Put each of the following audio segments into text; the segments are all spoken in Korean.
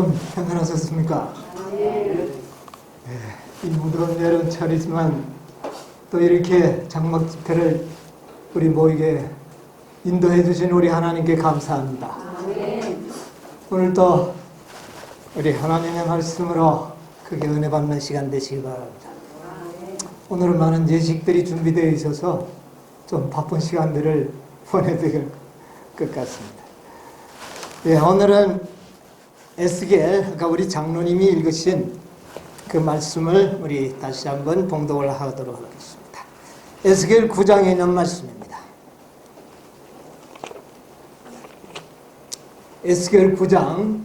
여러분 평안하셨습니까? 네. 이 무더운 여름철이지만 또 이렇게 장막 집회를 우리 모이게 인도해 주신 우리 하나님께 감사합니다. 오늘 또 우리 하나님의 말씀으로 크게 은혜 받는 시간 되시기 바랍니다. 오늘은 많은 예식들이 준비되어 있어서 좀 바쁜 시간들을 보내드릴 것 같습니다. 예, 오늘은 에스겔, 아까 우리 장로님이 읽으신 그 말씀을 우리 다시 한번 봉독을 하도록 하겠습니다. 에스겔 9장에 있는 말씀입니다. 에스겔 9장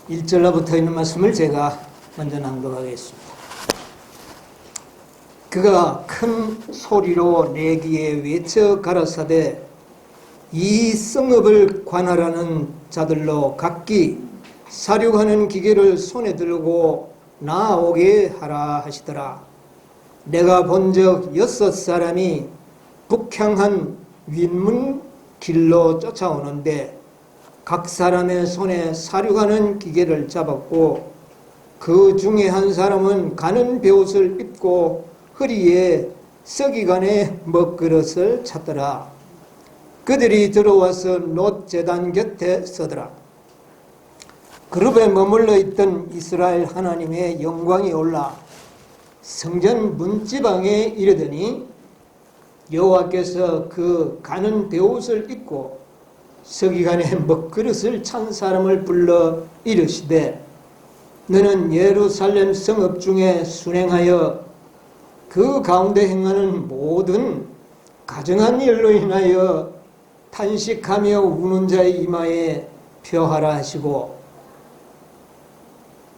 1절로부터 있는 말씀을 제가 먼저 낭독하겠습니다. 그가 큰 소리로 내 귀에 외쳐 가라사대 이 성읍을 관할하는 자들로 각기 사륙하는 기계를 손에 들고 나오게 하라 하시더라. 내가 본적 6사람이 북향한 윗문 길로 쫓아오는데 각 사람의 손에 사륙하는 기계를 잡았고 그 중에 한 사람은 가는 베옷을 입고 허리에 서기관의 먹그릇을 찼더라. 그들이 들어와서 놋 제단 곁에 서더라. 그룹에 머물러 있던 이스라엘 하나님의 영광이 올라 성전 문지방에 이르더니 여호와께서 그 가는 베옷을 입고 서기관의 먹그릇을 찬 사람을 불러 이르시되 너는 예루살렘 성읍 중에 순행하여 그 가운데 행하는 모든 가증한 일로 인하여 탄식하며 우는 자의 이마에 표하라 하시고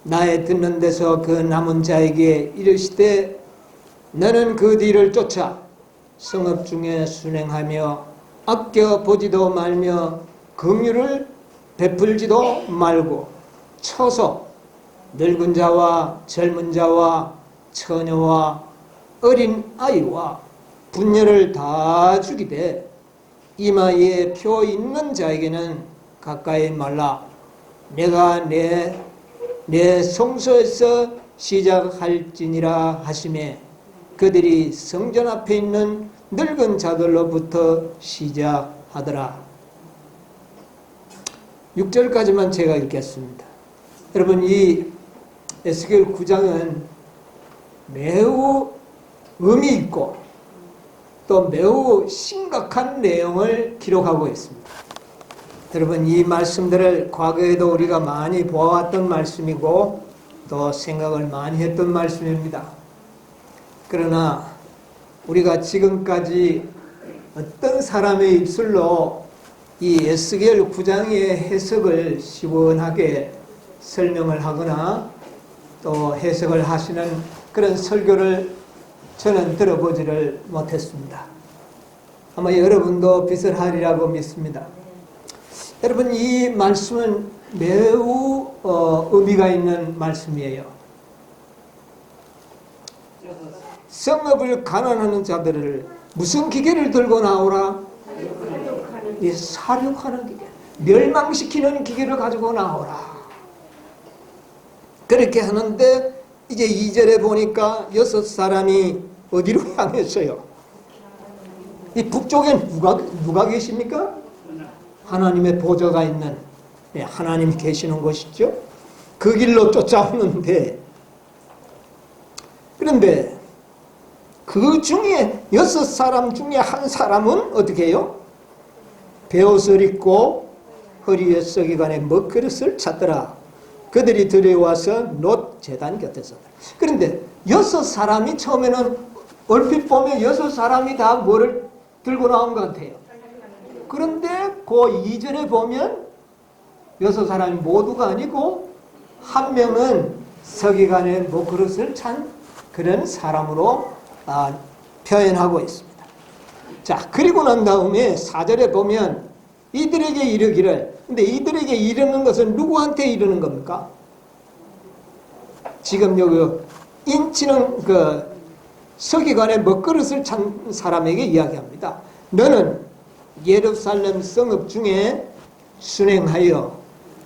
나의 듣는 데서 그 남은 자에게 이르시되 너는 그 뒤를 쫓아 성읍 중에 순행하며 아껴 보지도 말며 긍휼을 베풀지도 말고 쳐서 늙은 자와 젊은 자와 처녀와 어린 아이와 분녀를 다 죽이되 이마에 표 있는 자에게는 가까이 말라. 내가 내 성소에서 시작할지니라 하시매 그들이 성전 앞에 있는 늙은 자들로부터 시작하더라. 6절까지만 제가 읽겠습니다. 여러분, 이 에스겔 9장은 매우 의미 있고 또 매우 심각한 내용을 기록하고 있습니다. 여러분, 이 말씀들을 과거에도 우리가 많이 보아왔던 말씀이고 또 생각을 많이 했던 말씀입니다. 그러나 우리가 지금까지 어떤 사람의 입술로 이 에스겔 9장의 해석을 시원하게 설명을 하거나 또 해석을 하시는 그런 설교를 저는 들어보지를 못했습니다. 아마 여러분도 비슷하리라고 믿습니다. 여러분, 이 말씀은 매우 의미가 있는 말씀이에요. 성읍을 가난하는 자들을 무슨 기계를 들고 나오라? 사륙하는 기계, 멸망시키는 기계를 가지고 나오라. 그렇게 하는데 이제 2절에 보니까 6사람이 어디로 향했어요? 이 북쪽엔 누가 계십니까? 하나님의 보좌가 있는 하나님이 계시는 곳이죠. 그 길로 쫓아오는데 그런데 그 중에 6사람 중에 한 사람은 어떻게 해요? 베옷을 입고 허리에 서기관의 먹그릇을 찼더라. 그들이 들여와서 놋 제단 곁에 서더라. 그런데 6사람이 처음에는 얼핏 보면 6사람이 다 뭐를 들고 나온 것 같아요. 그런데 그 2절에 보면 6사람이 모두가 아니고 한 명은 서기관의 먹그릇을 찬 그런 사람으로 표현하고 있습니다. 자, 그리고 난 다음에 4절에 보면 이들에게 이르기를, 근데 이들에게 이르는 것은 누구한테 이르는 겁니까? 지금 여기 인치는 서기관의 먹그릇을 찬 사람에게 이야기합니다. 너는 예루살렘 성읍 중에 순행하여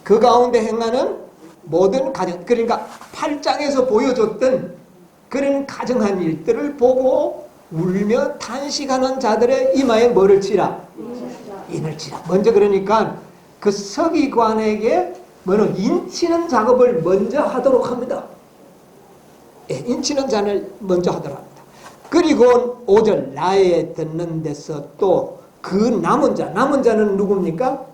그 가운데 행하는 모든 가정, 그러니까 8장에서 보여줬던 그런 가정한 일들을 보고 울며 탄식하는 자들의 이마에 뭐를 치라? 인을 치라. 먼저 그러니까 그 서기관에게 뭐는 인치는 작업을 먼저 하도록 합니다. 예, 인치는 잔을 먼저 하도록 합니다. 그리고 5절 나에 듣는 데서 또 그 남은 자는 누굽니까?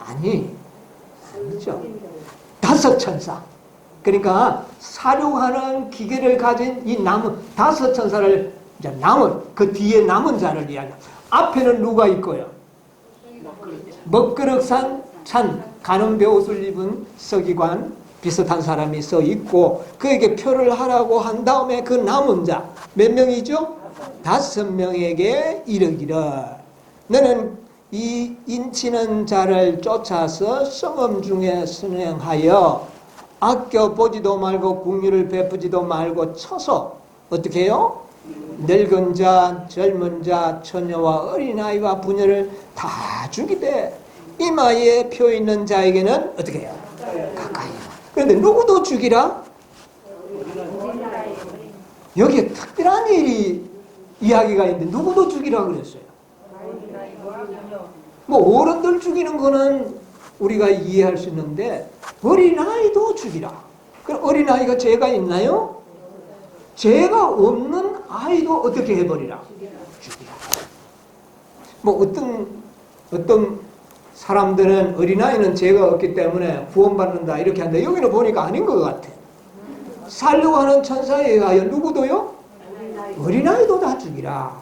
아니죠. 5 천사. 그러니까 사륙하는 기계를 가진 이 남은 5 천사를 이제 남은 그 뒤에 남은 자를 이야기합니다. 앞에는 누가 있고요? 먹그릇산 찬 가는 베옷을 입은 서기관 비슷한 사람이 서 있고 그에게 표를 하라고 한 다음에 그 남은 자 몇 명이죠? 5명에게 이르기를 너는 이 인치는 자를 쫓아서 성읍 중에 순행하여 아껴보지도 말고 국류를 베푸지도 말고 쳐서 어떻게 해요? 늙은 자, 젊은 자, 처녀와 어린아이와 부녀를 다 죽이되 이마에 표 있는 자에게는 어떻게 해요? 가까이. 그런데 누구도 죽이라? 여기에 특별한 일이 이야기가 있는데 누구도 죽이라 그랬어요. 뭐 어른들 죽이는 거는 우리가 이해할 수 있는데 어린아이도 죽이라. 그럼 어린아이가 죄가 있나요? 죄가 없는 아이도 어떻게 해버리라? 죽이라. 뭐 어떤 사람들은 어린아이는 죄가 없기 때문에 구원받는다 이렇게 하는데 여기는 보니까 아닌 것 같아. 살려고 하는 천사에 의하여 누구도요? 어린아이도 다 죽이라.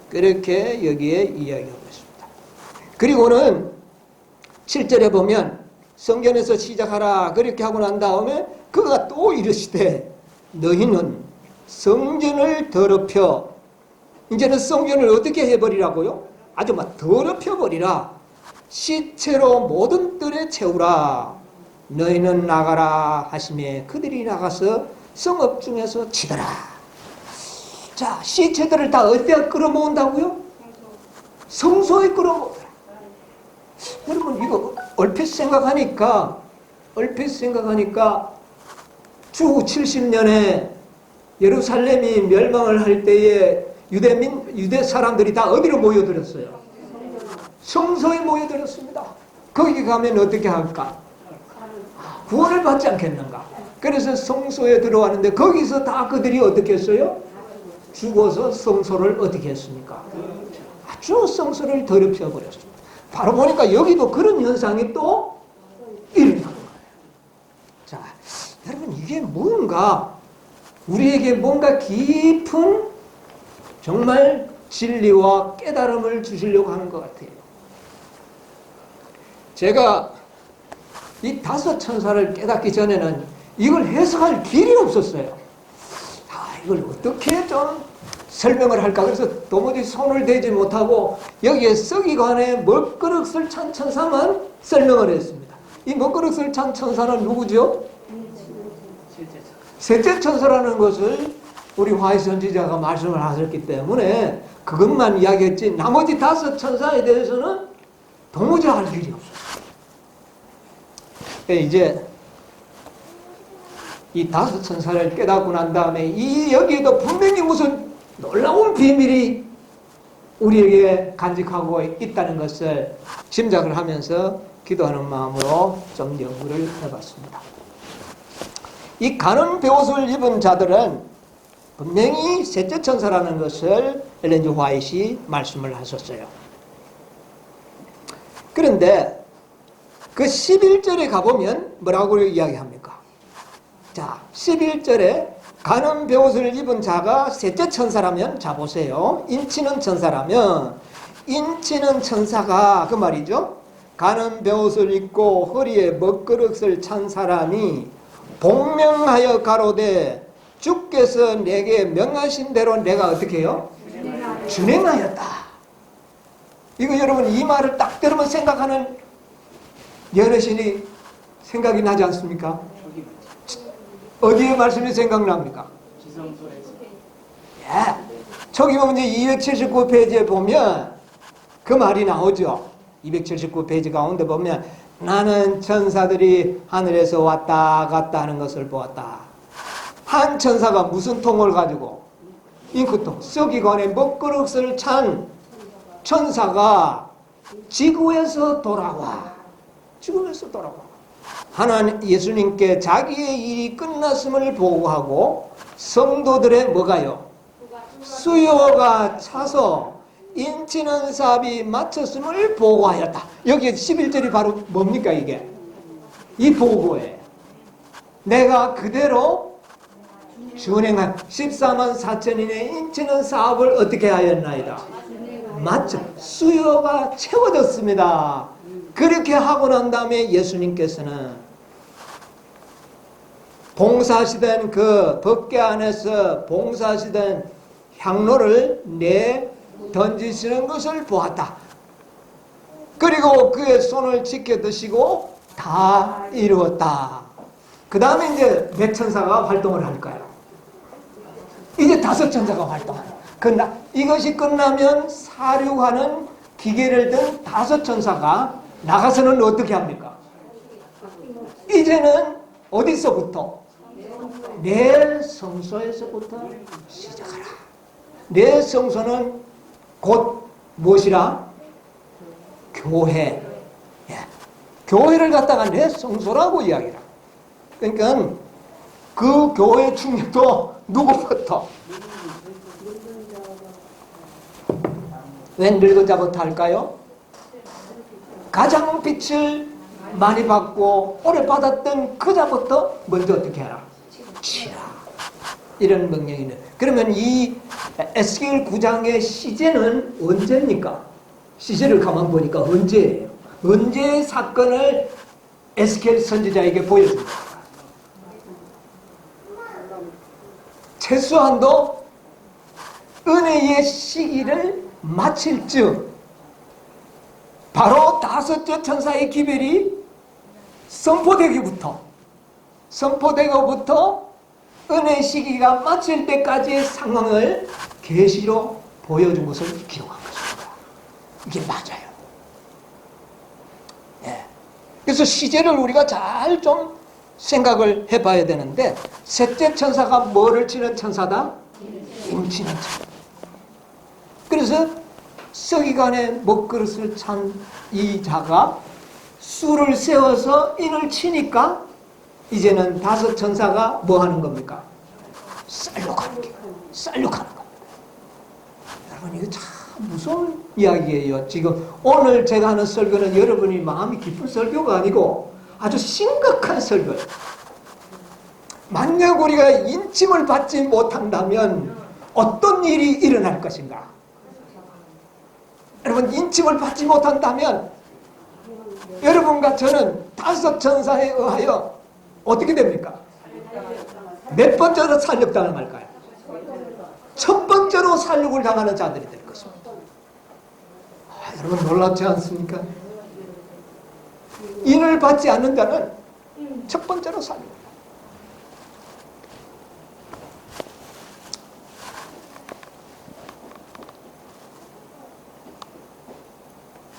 그렇게 여기에 이야기하고 있습니다. 그리고는 7절에 보면 성전에서 시작하라 그렇게 하고 난 다음에 그가 또 이르시되 너희는 성전을 더럽혀 이제는 성전을 어떻게 해버리라고요? 아주 막 더럽혀버리라. 시체로 모든 뜰에 채우라. 너희는 나가라 하시매 그들이 나가서 성읍 중에서 치더라. 자, 시체들을 다 어디에 끌어모은다고요? 성소에 끌어모으더라. 여러분 이거 얼핏 생각하니까 주 70년에 예루살렘이 멸망을 할 때에 유대 사람들이 다 어디로 모여들었어요? 성소에 모여들었습니다. 거기 가면 어떻게 할까? 구원을 받지 않겠는가? 그래서 성소에 들어왔는데 거기서 다 그들이 어떻게 했어요? 죽어서 성소를 어떻게 했습니까? 아주 성소를 더럽혀 버렸습니다. 바로 보니까 여기도 그런 현상이 또 일어나는 거예요. 자, 여러분 이게 뭔가 우리에게 뭔가 깊은 정말 진리와 깨달음을 주시려고 하는 것 같아요. 제가 이 5 천사를 깨닫기 전에는 이걸 해석할 길이 없었어요. 이걸 어떻게 좀 설명을 할까? 그래서 도무지 손을 대지 못하고 여기에 서기관의 먹그릇을 찬 천사만 설명을 했습니다. 이 먹그릇을 찬 천사는 누구죠? 셋째 천사라는 것을 우리 화해 선지자가 말씀을 하셨기 때문에 그것만 이야기했지 나머지 5 천사에 대해서는 도무지 알 길이 없어요. 이제 이 5 천사를 깨닫고 난 다음에 여기에도 분명히 무슨 놀라운 비밀이 우리에게 간직하고 있다는 것을 짐작을 하면서 기도하는 마음으로 좀 연구를 해봤습니다. 이 가는 베옷을 입은 자들은 분명히 셋째 천사라는 것을 엘렌 G. 화이트이 말씀을 하셨어요. 그런데 그 11절에 가보면 뭐라고 이야기합니까? 자, 11절에 가는 베옷을 입은 자가 셋째 천사라면, 자 보세요. 인치는 천사라면, 인치는 천사가 그 말이죠. 가는 베옷을 입고 허리에 먹그릇을 찬 사람이 복명하여 가로되 주께서 내게 명하신 대로 내가 어떻게 해요? 준행하였다. 이거 여러분 이 말을 딱 들으면 생각하는 여러신이 생각이 나지 않습니까? 어디에 말씀이 생각납니까? 예. 저기 보면 이제 279페이지에 보면 그 말이 나오죠. 279페이지 가운데 보면 나는 천사들이 하늘에서 왔다 갔다 하는 것을 보았다. 한 천사가 무슨 통을 가지고? 잉크통. 서기관에 먹그릇을 찬 천사가 지구에서 돌아와. 지구에서 돌아와. 하나님 예수님께 자기의 일이 끝났음을 보고하고 성도들의 뭐가요? 수요가 차서 인치는 사업이 마쳤음을 보고하였다. 여기 11절이 바로 뭡니까 이게? 이 보고에 내가 그대로 준행한 14만 4천인의 인치는 사업을 어떻게 하였나이다? 맞죠. 수요가 채워졌습니다. 그렇게 하고 난 다음에 예수님께서는 봉사하시던 그 법궤 안에서 봉사하시던 향로를 내 던지시는 것을 보았다. 그리고 그의 손을 지켜 드시고 다 이루었다. 그 다음에 이제 몇 천사가 활동을 할까요? 이제 5 천사가 활동한다. 그러나 이것이 끝나면 사륙하는 기계를 든 5 천사가 나가서는 어떻게 합니까? 이제는 어디서부터? 내 성소에서부터 시작하라. 내 성소는 곧 무엇이라? 교회. 예. 교회를 갖다가 내 성소라고 이야기라. 그러니까 그 교회 중에도 누구부터? 왜 늙은 자부터 할까요? 가장 빛을 많이 받고 오래 받았던 그 자부터 먼저 어떻게 해라? 치라. 이런 명령이 있는. 그러면 이 에스겔 9장의 시제는 언제입니까? 시제를 가만 보니까 언제예요? 언제의 사건을 에스겔 선지자에게 보여줍니까? 최소한도 은혜의 시기를 마칠 즉 바로 5째 천사의 기별이 선포되기부터 은혜의 시기가 마칠 때까지의 상황을 계시로 보여준 것을 기록한 것입니다. 이게 맞아요. 네. 그래서 시제를 우리가 잘 좀 생각을 해봐야 되는데 셋째 천사가 뭐를 치는 천사다? 임치는 천사. 그래서 서기관에 먹그릇을 찬 이 자가 수를 세워서 인을 치니까 이제는 5 천사가 뭐 하는 겁니까? 쌀육하는 겁니다. 여러분 이거 참 무서운 이야기예요. 지금 오늘 제가 하는 설교는 여러분이 마음이 깊은 설교가 아니고 아주 심각한 설교예요. 만약 우리가 인침을 받지 못한다면 어떤 일이 일어날 것인가? 여러분 인침을 받지 못한다면 여러분과 저는 5 천사에 의하여 어떻게 됩니까? 몇 번째로 살육당할까요? 첫 번째로 살육을 당하는 자들이 될 것입니다. 여러분 놀랍지 않습니까? 인을 받지 않는 자는 첫 번째로 살육.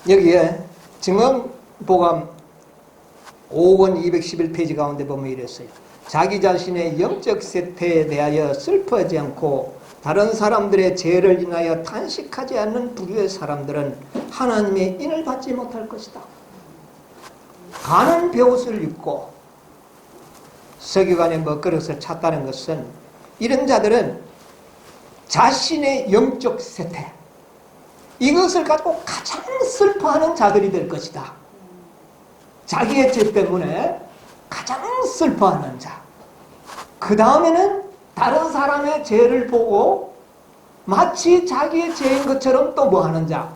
여기에 증언보감 5권 211페이지 가운데 보면 이랬어요. 자기 자신의 영적 세태에 대하여 슬퍼하지 않고 다른 사람들의 죄를 인하여 탄식하지 않는 부류의 사람들은 하나님의 인을 받지 못할 것이다. 가는 베옷을 입고 서기관의 먹그릇을 찼다는 것은 이런 자들은 자신의 영적 세태 이것을 가지고 가장 슬퍼하는 자들이 될 것이다. 자기의 죄 때문에 가장 슬퍼하는 자. 그 다음에는 다른 사람의 죄를 보고 마치 자기의 죄인 것처럼 또 뭐 하는 자?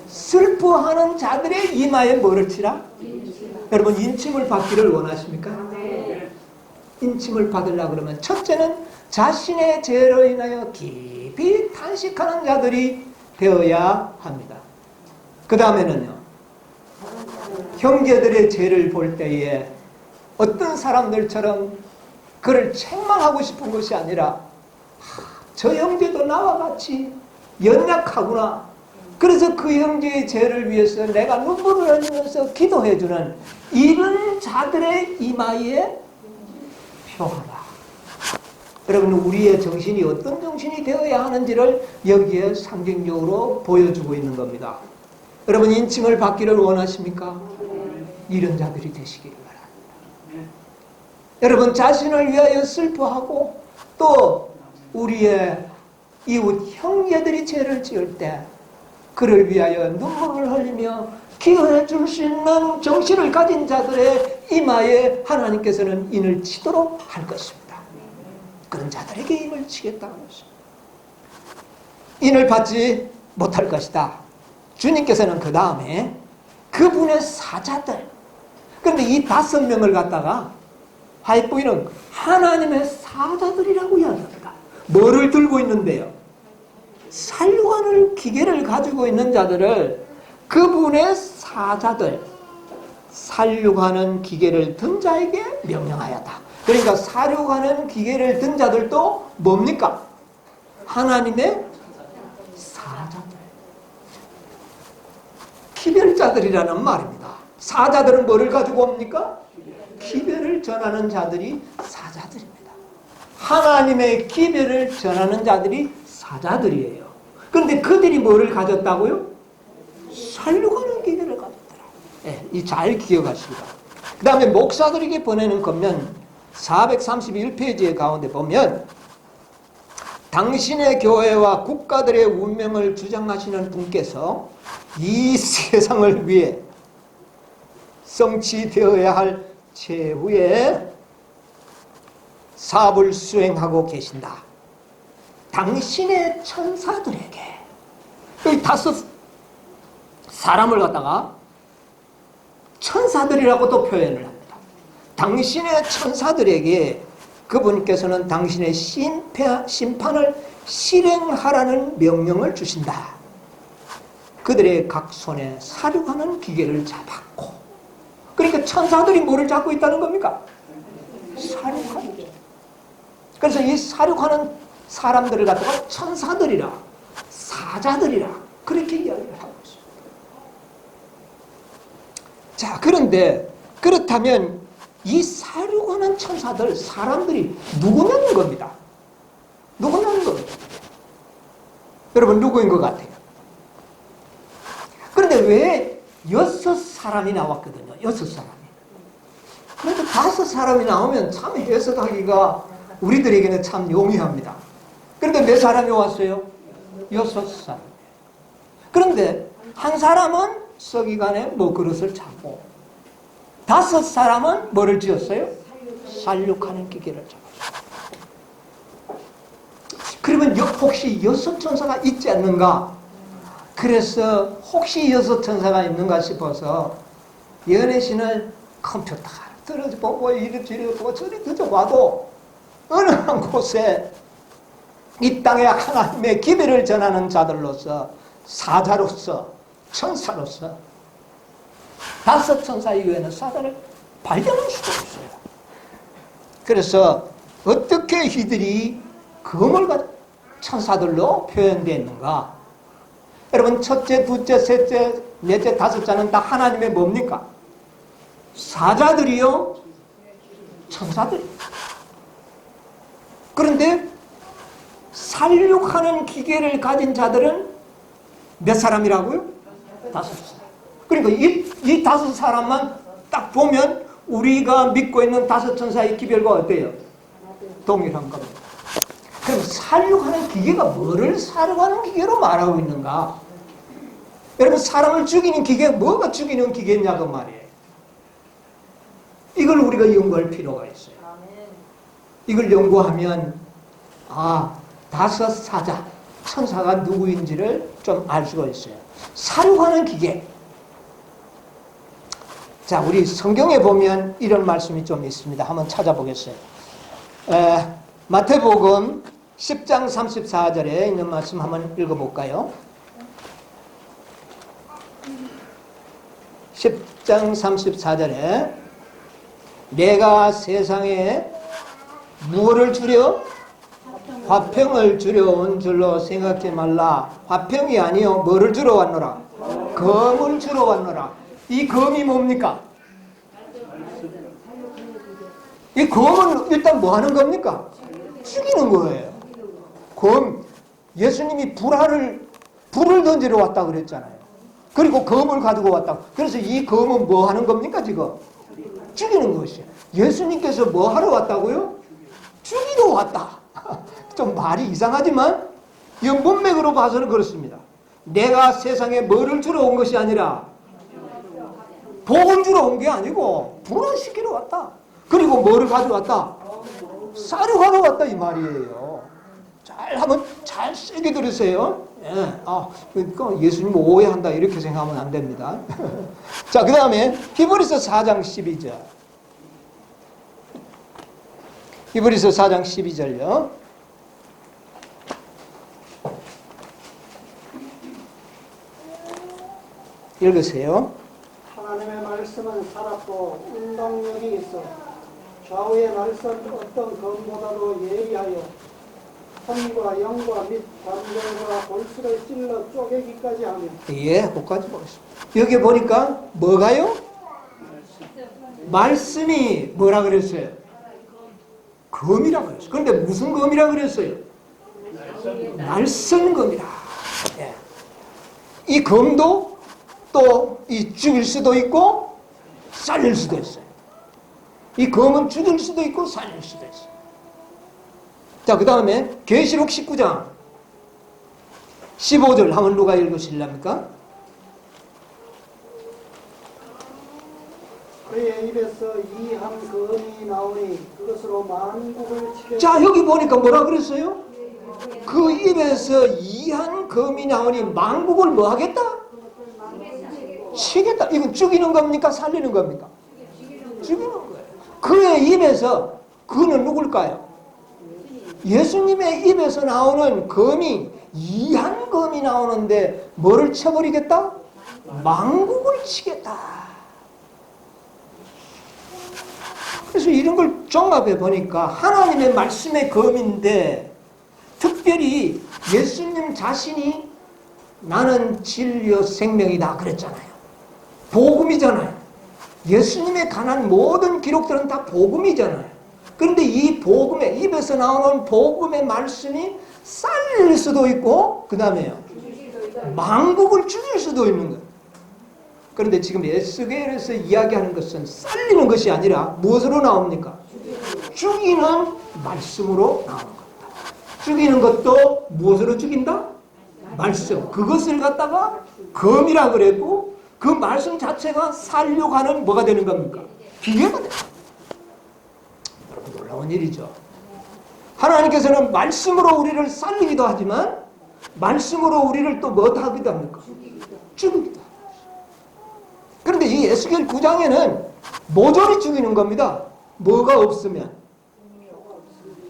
슬퍼하는 자들의 이마에 뭐를 치라? 여러분 인침을 받기를 원하십니까? 인침을 받으려고 그러면 첫째는 자신의 죄로 인하여 깊이 탄식하는 자들이 되어야 합니다. 그 다음에는요. 형제들의 죄를 볼 때에 어떤 사람들처럼 그를 책망하고 싶은 것이 아니라 저 형제도 나와 같이 연약하구나. 그래서 그 형제의 죄를 위해서 내가 눈물을 흘리면서 기도해주는 이런 자들의 이마에 표하라. 여러분, 우리의 정신이 어떤 정신이 되어야 하는지를 여기에 상징적으로 보여주고 있는 겁니다. 여러분, 인칭을 받기를 원하십니까? 이런 자들이 되시기를 바랍니다. 여러분, 자신을 위하여 슬퍼하고 또 우리의 이웃 형제들이 죄를 지을 때 그를 위하여 눈물을 흘리며 기도해 줄 수 있는 정신을 가진 자들의 이마에 하나님께서는 인을 치도록 할 것입니다. 그런 자들에게 인을 치겠다는 것입니다. 인을 받지 못할 것이다. 주님께서는 그 다음에 그분의 사자들, 그런데 이 5명을 갖다가 하이포이는 하나님의 사자들이라고 이야기합니다. 뭐를 들고 있는데요? 살육하는 기계를 가지고 있는 자들을 그분의 사자들, 살육하는 기계를 든 자에게 명령하였다. 그러니까 살육하는 기계를 든 자들도 뭡니까? 하나님의 사자들, 기별자들이라는 말입니다. 사자들은 뭐를 가지고 옵니까? 기별을 전하는 자들이 사자들입니다. 하나님의 기별을 전하는 자들이 사자들이에요. 그런데 그들이 뭐를 가졌다고요? 살려가는 기별을 가졌더라. 네, 이 잘 기억하시기가. 그 다음에 목사들에게 보내는 것면 431페이지의 가운데 보면 당신의 교회와 국가들의 운명을 주장하시는 분께서 이 세상을 위해 성취되어야 할 최후의 사업을 수행하고 계신다. 당신의 천사들에게, 여기 5 사람을 갖다가 천사들이라고도 표현을 합니다. 당신의 천사들에게 그분께서는 당신의 심판을 실행하라는 명령을 주신다. 그들의 각 손에 사륙하는 기계를 잡았고, 그러니까 천사들이 뭐를 잡고 있다는 겁니까? 사륙하는 거. 그래서 이 사륙하는 사람들을 갖다가 천사들이라, 사자들이라 그렇게 이야기를 하고 있습니다. 자, 그런데 그렇다면 이 사륙하는 천사들, 사람들이 누구냐는 겁니다. 누구냐는 겁니다. 여러분, 누구인 것 같아요? 그런데 왜 6사람이 나왔거든요. 6사람이. 그래도 5사람이 나오면 참 해석하기가 우리들에게는 참 용이합니다. 그런데 몇 사람이 왔어요? 6사람. 그런데 한 사람은 서기관에 그릇을 잡고 5사람은 뭐를 지었어요? 살육하는 기계를 잡았어요. 그러면 혹시 6천사가 있지 않는가? 그래서 혹시 6천사가 있는가 싶어서 연애신을 컴퓨터가 들어보고 이리 보고 저리 들어봐도 어느 한 곳에 이 땅에 하나님의 기별을 전하는 자들로서, 사자로서, 천사로서 5천사 이외에는 사자를 발견할 수가 없어요. 그래서 어떻게 이들이 금을 가진 천사들로 표현되어 있는가? 여러분, 첫째, 둘째, 셋째, 넷째, 5자는 다 하나님의 뭡니까? 사자들이요? 천사들이요. 그런데 살육하는 기계를 가진 자들은 몇 사람이라고요? 5사람. 그러니까 이 5사람만 딱 보면 우리가 믿고 있는 5천사의 기별과 어때요? 동일한 겁니다. 그럼 살육하는 기계가 뭐를 살육하는 기계로 말하고 있는가? 여러분, 사람을 죽이는 기계, 뭐가 죽이는 기계냐고 말이에요. 이걸 우리가 연구할 필요가 있어요. 이걸 연구하면 5 사자, 천사가 누구인지를 좀 알 수가 있어요. 살육하는 기계. 자, 우리 성경에 보면 이런 말씀이 좀 있습니다. 한번 찾아보겠어요. 마태복음 10장 34절에 있는 말씀 한번 읽어볼까요? 10장 34절에 내가 세상에 무엇을 주려? 화평을 주려 온 줄로 생각지 말라. 화평이 아니요 뭐를 주러 왔노라? 검을 주러 왔노라. 이 검이 뭡니까? 이 검은 일단 뭐 하는 겁니까? 죽이는 거예요. 검, 예수님이 불을 던지러 왔다 그랬잖아요. 그리고 검을 가지고 왔다. 그래서 이 검은 뭐 하는 겁니까 지금? 죽이는 것이에요. 예수님께서 뭐 하러 왔다고요? 죽이러 왔다. 좀 말이 이상하지만 이 문맥으로 봐서는 그렇습니다. 내가 세상에 뭐를 주러 온 것이 아니라 복을 주러 온 게 아니고 불화시키러 왔다. 그리고 뭐를 가져왔다? 쌀을 가져왔다 이 말이에요. 잘 세게 들으세요. 예. 그러니까 예수님 오해한다 이렇게 생각하면 안 됩니다. 자, 그 다음에 히브리서 4장 12절. 히브리서 4장 12절요. 읽으세요. 하나님의 말씀은 살았고 운동력이 있어 좌우의 말씀 어떤 검보다도 예리하여 혼과 영과 및 관절과 골수를 찔러 쪼개기까지 하며. 예, 그까지 보겠습니다. 여기 보니까 뭐가요? 말씀이 뭐라 그랬어요? 검이라 그랬어요. 그런데 무슨 검이라 그랬어요? 말씀검이라. 예. 이 검도 또 이 죽일 수도 있고 살릴 수도 있어요. 이 검은 죽일 수도 있고 살릴 수도 있어요. 자, 그 다음에 계시록 19장 15절 한번 누가 읽으실랍니까? 그의 입에서 이한 검이 나오니 그것으로 만국을 치게. 자, 여기 보니까 뭐라 그랬어요? 그 입에서 이한 검이 나오니 만국을 뭐 하겠다? 치겠다. 이건 죽이는 겁니까? 살리는 겁니까? 죽이는 거예요. 그의 입에서, 그는 누굴까요? 예수님의 입에서 나오는 검이 이한 검이 나오는데 뭐를 쳐버리겠다? 만국을 치겠다. 그래서 이런 걸 종합해 보니까 하나님의 말씀의 검인데 특별히 예수님 자신이 나는 진리요 생명이다 그랬잖아요. 복음이잖아요. 예수님에 관한 모든 기록들은 다 복음이잖아요. 그런데 이 복음의 입에서 나오는 복음의 말씀이 살릴 수도 있고 그 다음에요 만국을 죽일 수도 있는 거예요. 그런데 지금 에스겔에서 이야기하는 것은 살리는 것이 아니라 무엇으로 나옵니까? 죽이는 말씀으로 나오는 겁니다. 죽이는 것도 무엇으로 죽인다? 말씀. 그것을 갖다가 검이라 그랬고 그 말씀 자체가 살려고 하는 뭐가 되는 겁니까? 기계가 됩니다. 여러분 놀라운 일이죠. 하나님께서는 말씀으로 우리를 살리기도 하지만 말씀으로 우리를 또 뭐 하기도 합니까? 죽이기도 합니다. 그런데 이 에스겔 9장에는 모조리 죽이는 겁니다. 뭐가 없으면.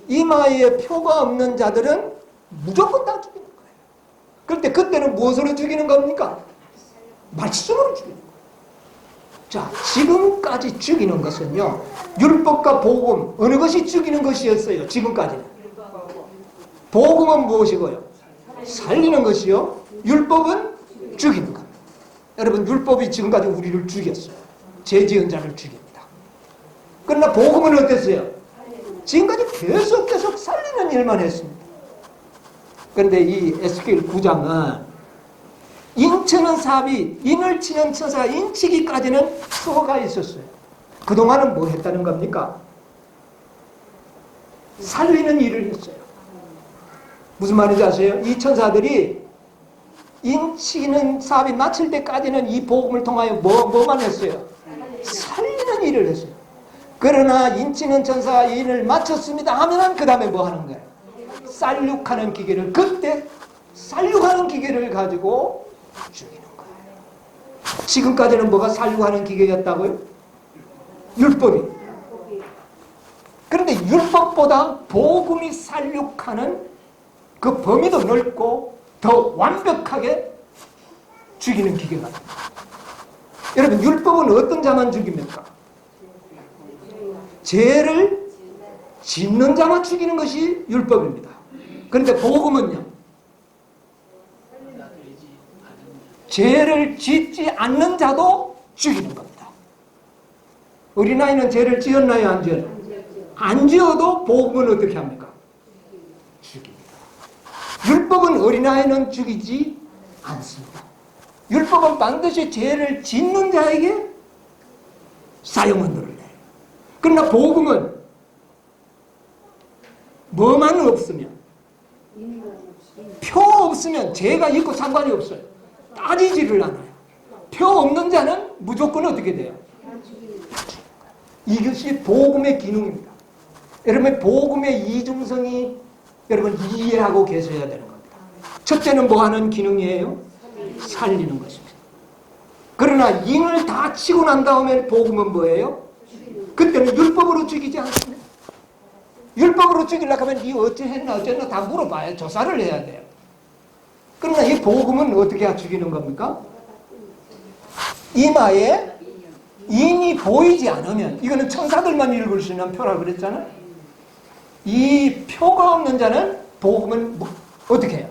이마에 표가 없는 자들은 무조건 다 죽이는 거예요. 그런데 그때는 무엇으로 죽이는 겁니까? 말씀으로 죽이는 거예요. 자, 지금까지 죽이는 것은요, 율법과 복음, 어느 것이 죽이는 것이었어요, 지금까지는. 복음은 무엇이고요? 살리는 것이요, 율법은 죽이는 겁니다. 여러분, 율법이 지금까지 우리를 죽였어요. 죄 지은 자를 죽입니다. 그러나 복음은 어땠어요? 지금까지 계속 살리는 일만 했습니다. 그런데 이 에스겔 9장은 인치는 삽이 인을 치는 천사가 인치기까지는 수호가 있었어요. 그동안은 뭐 했다는 겁니까? 살리는 일을 했어요. 무슨 말인지 아세요? 이 천사들이 인치는 삽이 맞출 때까지는 이 복음을 통하여 뭐만 했어요? 살리는 일을 했어요. 그러나 인치는 천사가 인을 맞췄습니다 하면 그 다음에 뭐 하는 거예요? 쌀육하는 기계를, 그때 쌀육하는 기계를 가지고 죽이는 거예요. 지금까지는 뭐가 쌀육하는 기계였다고요? 율법이. 그런데 율법보다 복음이 쌀육하는 그 범위도 넓고 더 완벽하게 죽이는 기계가 됩니다. 여러분, 율법은 어떤 자만 죽입니까? 죄를 짓는 자만 죽이는 것이 율법입니다. 그런데 복음은요, 죄를 짓지 않는 자도 죽이는 겁니다. 어린아이는 죄를 지었나요, 안 지었나요? 안 지어도 복음은 어떻게 합니까? 죽입니다. 율법은 어린아이는 죽이지 않습니다. 율법은 반드시 죄를 짓는 자에게 사형언도를 내요. 그러나 복음은 뭐만 없으면, 표 없으면 죄가 있고 상관이 없어요. 따지지를 않아요. 표 없는 자는 무조건 어떻게 돼요? 이것이 복음의 기능입니다. 여러분, 복음의 이중성이 여러분 이해하고 계셔야 되는 겁니다. 첫째는 뭐 하는 기능이에요? 살리는 것입니다. 그러나 인을 다 치고 난 다음에 복음은 뭐예요? 그때는 율법으로 죽이지 않습니다. 율법으로 죽이려고 하면 니 어찌했나 어쨌나 다 물어봐요. 조사를 해야 돼요. 그러나 이 복음은 어떻게 죽이는 겁니까? 이마에 인이 보이지 않으면, 이거는 천사들만 읽을 수 있는 표라고 그랬잖아요. 이 표가 없는 자는 복음은 어떻게 해요?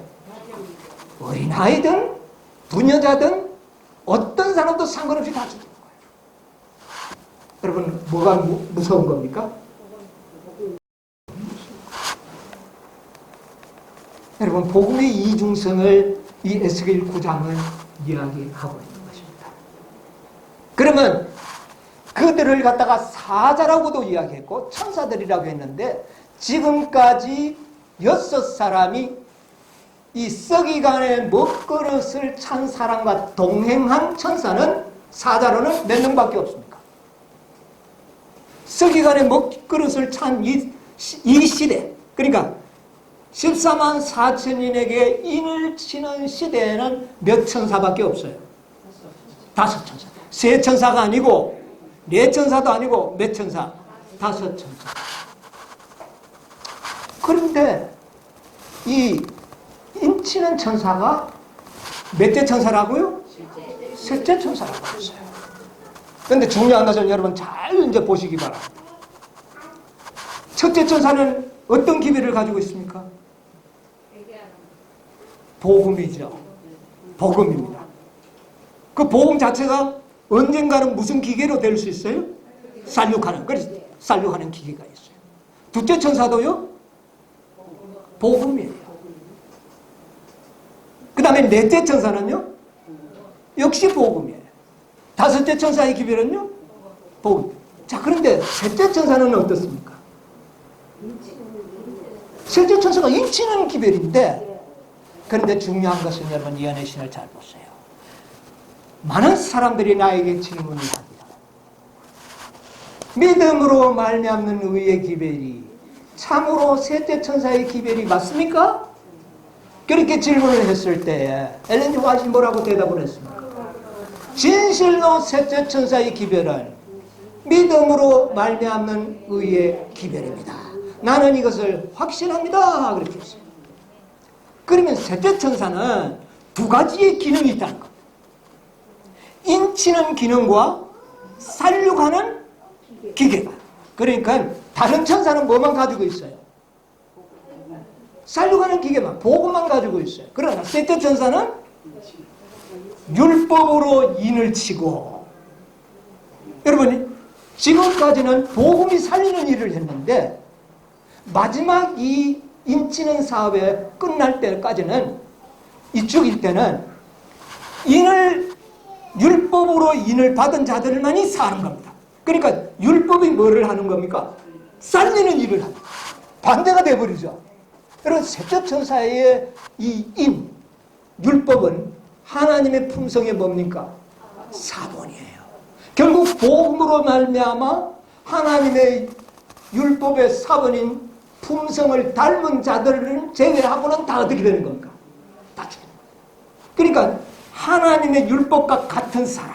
어린아이든 부녀자든 어떤 사람도 상관없이 다 죽이는 거예요. 여러분, 뭐가 무서운 겁니까? 여러분, 복음의 이중성을 이 에스겔 9장은 이야기하고 있는 것입니다. 그러면 그들을 갖다가 사자라고도 이야기했고 천사들이라고 했는데, 지금까지 6사람이 이 썩이간의 먹그릇을 찬 사람과 동행한 천사는 사자로는 몇 명밖에 없습니까? 썩이간의 먹그릇을 찬 이 시대, 그러니까 14만 4천인에게 인을 치는 시대에는 몇 천사밖에 없어요? 5천사. 3천사가 아니고 4천사도 아니고 몇 천사? 5천사. 그런데 이 인치는 천사가 몇째 천사라고요? 셋째 천사라고 했어요. 그런데 중요한 것은 여러분 잘 이제 보시기 바랍니다. 첫째 천사는 어떤 기별을 가지고 있습니까? 복음이죠. 복음입니다. 그 복음 자체가 언젠가는 무슨 기계로 될 수 있어요? 살육하는, 그래서 살육하는 기계가 있어요. 둘째 천사도요? 복음이에요. 그 다음에 넷째 천사는요? 역시 복음이에요. 다섯째 천사의 기별은요? 복음. 자, 그런데 셋째 천사는 어떻습니까? 셋째 천사가 인치는 기별인데, 그런데 중요한 것은 여러분 예언의 신을 잘 보세요. 많은 사람들이 나에게 질문을 합니다. 믿음으로 말미암는 의의 기별이 참으로 셋째 천사의 기별이 맞습니까? 그렇게 질문을 했을 때에 엘렌 G 화이트는 뭐라고 대답을 했습니까? 진실로 셋째 천사의 기별은 믿음으로 말미암는 의의 기별입니다. 나는 이것을 확신합니다. 그렇게 했어요. 그러면 셋째 천사는 두 가지의 기능이 있다는 겁니다. 인치는 기능과 살육하는 기계가. 그러니까 다른 천사는 뭐만 가지고 있어요? 살육하는 기계만, 복음만 가지고 있어요. 그러나 셋째 천사는 율법으로 인을 치고, 여러분이 지금까지는 복음이 살리는 일을 했는데 마지막 이 인치는 사업에 끝날 때까지는, 이 죽일 때는 율법으로 인을 받은 자들만이 사는 겁니다. 그러니까 율법이 뭐를 하는 겁니까? 살리는 일을 합니다. 반대가 돼버리죠. 여러분, 셋째 천사의 이 율법은 하나님의 품성이 뭡니까? 사본이에요. 결국 복음으로 말미암아 하나님의 율법의 사본인 품성을 닮은 자들을 제외하고는 다 어떻게 되는 겁니까? 다 죽는 거예요. 그러니까 하나님의 율법과 같은 사람,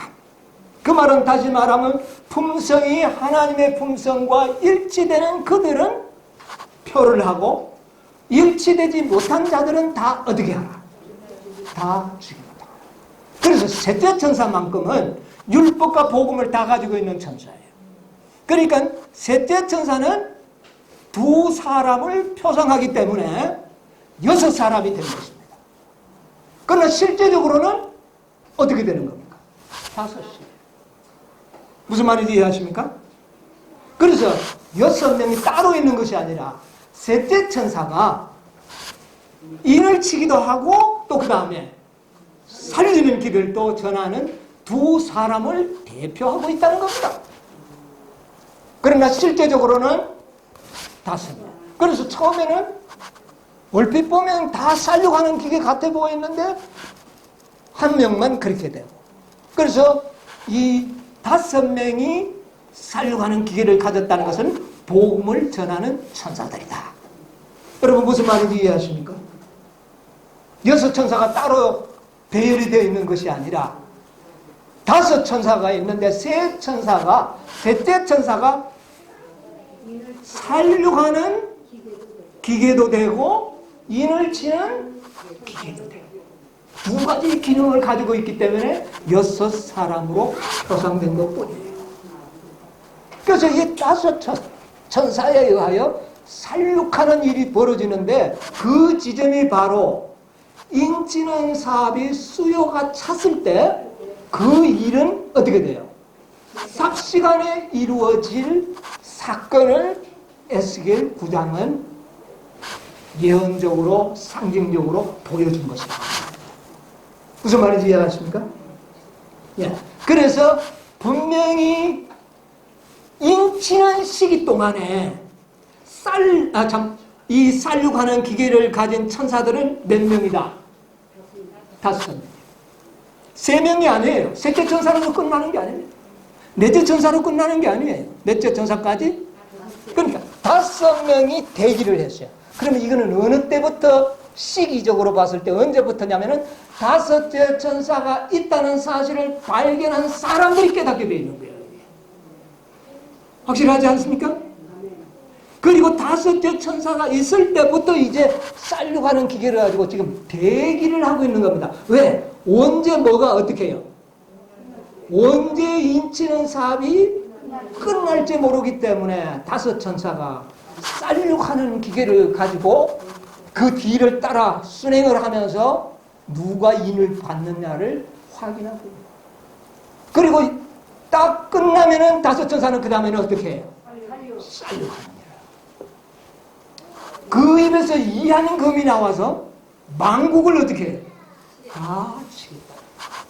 그 말은 다시 말하면 품성이 하나님의 품성과 일치되는 그들은 표를 하고, 일치되지 못한 자들은 다 어떻게 하라? 다 죽입니다. 그래서 셋째 천사만큼은 율법과 복음을 다 가지고 있는 천사예요. 그러니까 셋째 천사는 두 사람을 표상하기 때문에 6사람이 되는 것입니다. 그러나 실제적으로는 어떻게 되는 겁니까? 5이. 무슨 말인지 이해하십니까? 그래서 6명이 따로 있는 것이 아니라 셋째 천사가 인을 치기도 하고 또 그 다음에 살리는 길을 또 전하는 2사람을 대표하고 있다는 겁니다. 그러나 실제적으로는 5명. 그래서 처음에는 얼핏 보면 다 살려고 하는 기계 같아 보였는데 한 명만 그렇게 되고, 그래서 이 5명이 살려고 하는 기계를 가졌다는 것은 복음을 전하는 천사들이다. 여러분 무슨 말인지 이해하십니까? 6 천사가 따로 배열이 되어 있는 것이 아니라 5 천사가 있는데 셋째 천사가 살려고 하는 기계도 되고 인을 치는 기계도 되고 2가지 기능을 가지고 있기 때문에 6사람으로 표상된 것뿐이에요. 그래서 이 5 천사에 의하여 살육하는 일이 벌어지는데 그 지점이 바로 인치는 사업이 수요가 찼을 때 그 일은 어떻게 돼요? 삽시간에 이루어질 사건을 에스겔 9장은 예언적으로 상징적으로 보여준 것이다. 무슨 말인지 이해하십니까? 예. 그래서 분명히 인치는 시기 동안에 이 살육하는 기계를 가진 천사들은 몇 명이다? 5명. 3명이 아니에요. 셋째 천사로 끝나는 게 아니에요. 넷째 천사로 끝나는 게 아니에요. 넷째 천사까지? 그러니까 5명이 대기를 했어요. 그러면 이거는 어느 때부터 시기적으로 봤을 때 언제부터냐면은 5째 천사가 있다는 사실을 발견한 사람들이 깨닫게 되어 있는 거예요. 확실하지 않습니까? 그리고 5째 천사가 있을 때부터 이제 살려가는 기계를 가지고 지금 대기를 하고 있는 겁니다. 왜? 언제 뭐가 어떻게 해요? 언제 인치는 사업이 끝날지 모르기 때문에 5 천사가 살려가는 기계를 가지고 그 뒤를 따라 순행을 하면서 누가 인을 받느냐를 확인하고 있는 거예요. 그리고 딱 끝나면은 5 천사는 그 다음에는 어떻게 해요? 살려가는 거예요. 그 입에서 이하는 검이 나와서 만국을 어떻게 해요? 다 치겠다.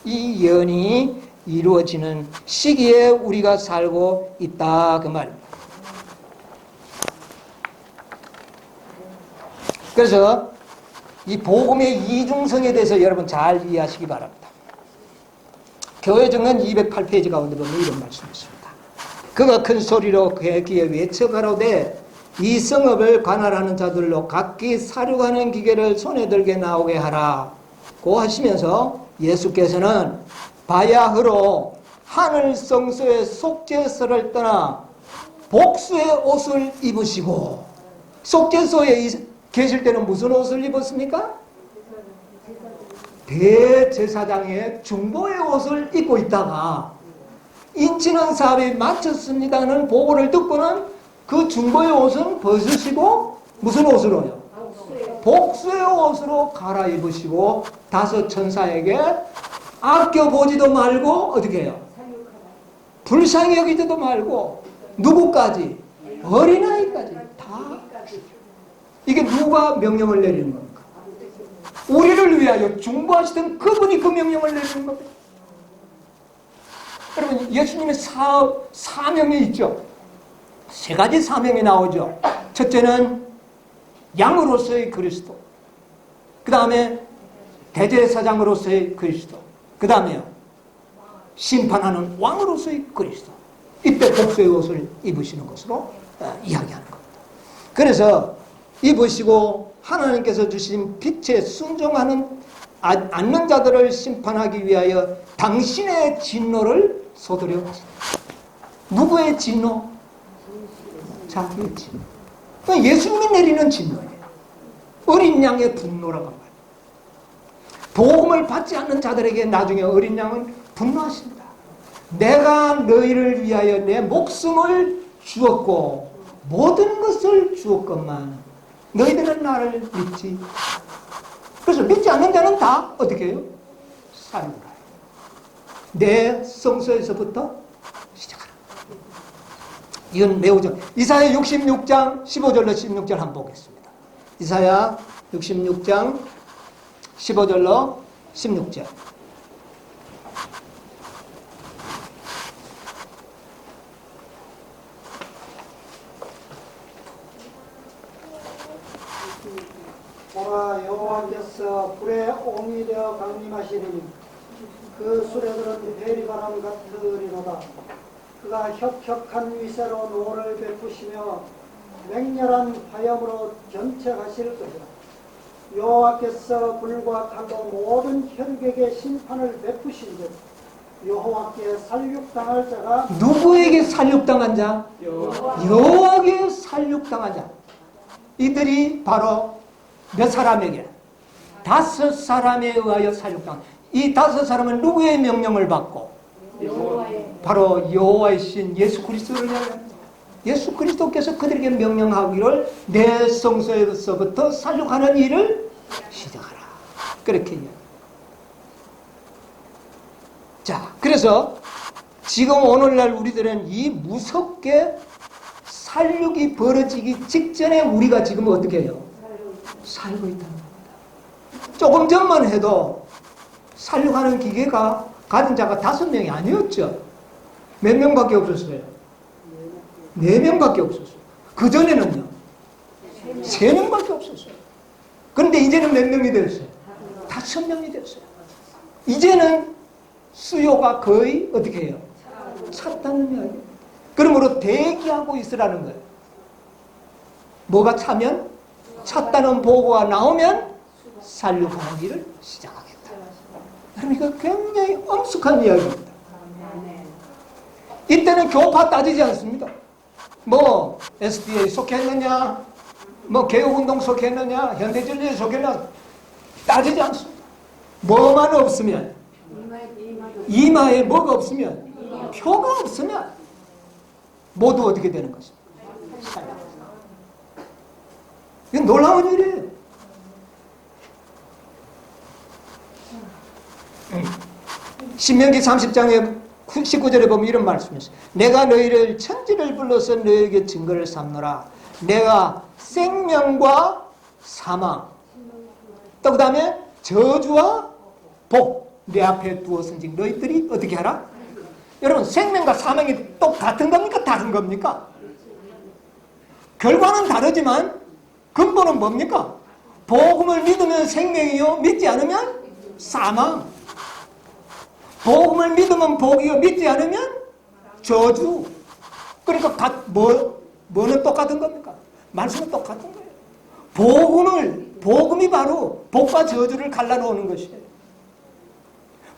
이 예언이 이루어지는 시기에 우리가 살고 있다 그 말입니다. 그래서 이 복음의 이중성에 대해서 여러분 잘 이해하시기 바랍니다. 교회증은 208페이지 가운데 보면 이런 말씀이 있습니다. 그가 큰 소리로 그의 귀에 외쳐가로되 이 성읍을 관할하는 자들로 각기 사륙하는 기계를 손에 들게 나오게 하라고 하시면서 예수께서는 바야흐로 하늘 성소의 속죄소를 떠나 복수의 옷을 입으시고, 속죄소에 계실 때는 무슨 옷을 입었습니까? 대제사장의 중보의 옷을 입고 있다가 인치는 사업이 마쳤습니다는 보고를 듣고는 그 중보의 옷은 벗으시고 무슨 옷으로요? 복수의 옷으로 갈아입으시고 5 천사에게 아껴보지도 말고 어떻게 해요? 불쌍히 여기지도 말고 누구까지? 어린아이까지 다. 이게 누가 명령을 내리는 겁니까? 우리를 위하여 중보하시던 그분이 그 명령을 내리는 겁니다. 여러분 예수님의 사명이 있죠. 3가지 사명이 나오죠. 첫째는 양으로서의 그리스도, 그 다음에 대제사장으로서의 그리스도, 그 다음에 심판하는 왕으로서의 그리스도. 이때 복수의 옷을 입으시는 것으로 이야기하는 겁니다. 그래서 입으시고 하나님께서 주신 빛에 순종하는 않는 자들을 심판하기 위하여 당신의 진노를 쏟으려 하십니다. 누구의 진노? 자기의 진노. 예수님이 내리는 진노예요. 어린 양의 분노라고 말해요. 복음을 받지 않는 자들에게 나중에 어린 양은 분노하십니다. 내가 너희를 위하여 내 목숨을 주었고 모든 것을 주었건만 너희들은 나를 믿지. 그래서 믿지 않는 자는 다 어떻게 해요? 살려라. 내 성소에서부터 시작하라. 이건 매우 정. 이사야 66장 15절로 16절 한번 보겠습니다. 이사야 66장 15절로 16절. 보라, 여호와께서 불에 옹이 되어 강림하시리니 그 수레들은 해리바람 같으리로다. 그가 혁혁한 위세로 노를 베푸시며 맹렬한 화염으로 견책하실 것이라. 여호와께서 불과 칼로 모든 혈객의 심판을 베푸신즉 여호와께 살육당할 자가 누구에게 살육당한 자? 여호와에게 살육당한 자. 이들이 바로 몇 사람에게? 5사람에 의하여 살육당. 이 5사람은 누구의 명령을 받고? 바로 여호와의 신 예수 그리스도를 향해. 예수 그리스도께서 그들에게 명령하기를 내 성소에서부터 살육하는 일을 시작하라. 그렇게 해요. 자, 그래서 지금 오늘날 우리들은 이 무섭게 살육이 벌어지기 직전에 우리가 지금 어떻게 해요? 살고 있다는 겁니다. 조금 전만 해도 살육하는 기계가 가진 자가 5명이 아니었죠. 몇 명밖에 없었어요? 4명밖에 없었어요. 그전에는요 3명밖에 없었어요. 그런데 이제는 몇 명이 됐어요? 5명이 됐어요. 이제는 수요가 거의 어떻게 해요? 찼다는 이야기예요. 그러므로 대기하고 있으라는 거예요. 뭐가 차면? 찼다는 보고가 나오면 살육하는 일을 시작하겠다. 그러니까 굉장히 엄숙한 이야기입니다. 이때는 교파 따지지 않습니다. 뭐 SDA에 속했느냐, 뭐 개혁운동 속했느냐, 현대진리에 속했느냐 따지지 않습니다. 뭐만 없으면, 이마에 뭐가 없으면, 표가 없으면 모두 어떻게 되는 것입니다. 이건 놀라운 일이에요. 신명기 30장에 19절에 보면 이런 말씀이 있어요. 내가 너희를 천지를 불러서 너희에게 증거를 삼노라. 내가 생명과 사망, 또 그 다음에 저주와 복 내 앞에 두었은즉 너희들이 어떻게 하라? 여러분, 생명과 사망이 똑같은 겁니까? 다른 겁니까? 결과는 다르지만 근본은 뭡니까? 복음을 믿으면 생명이요, 믿지 않으면 사망. 복음을 믿으면 복이요, 믿지 않으면 저주. 그러니까 뭐는 똑같은 겁니까? 말씀은 똑같은 거예요. 복음이 바로 복과 저주를 갈라놓는 것이에요.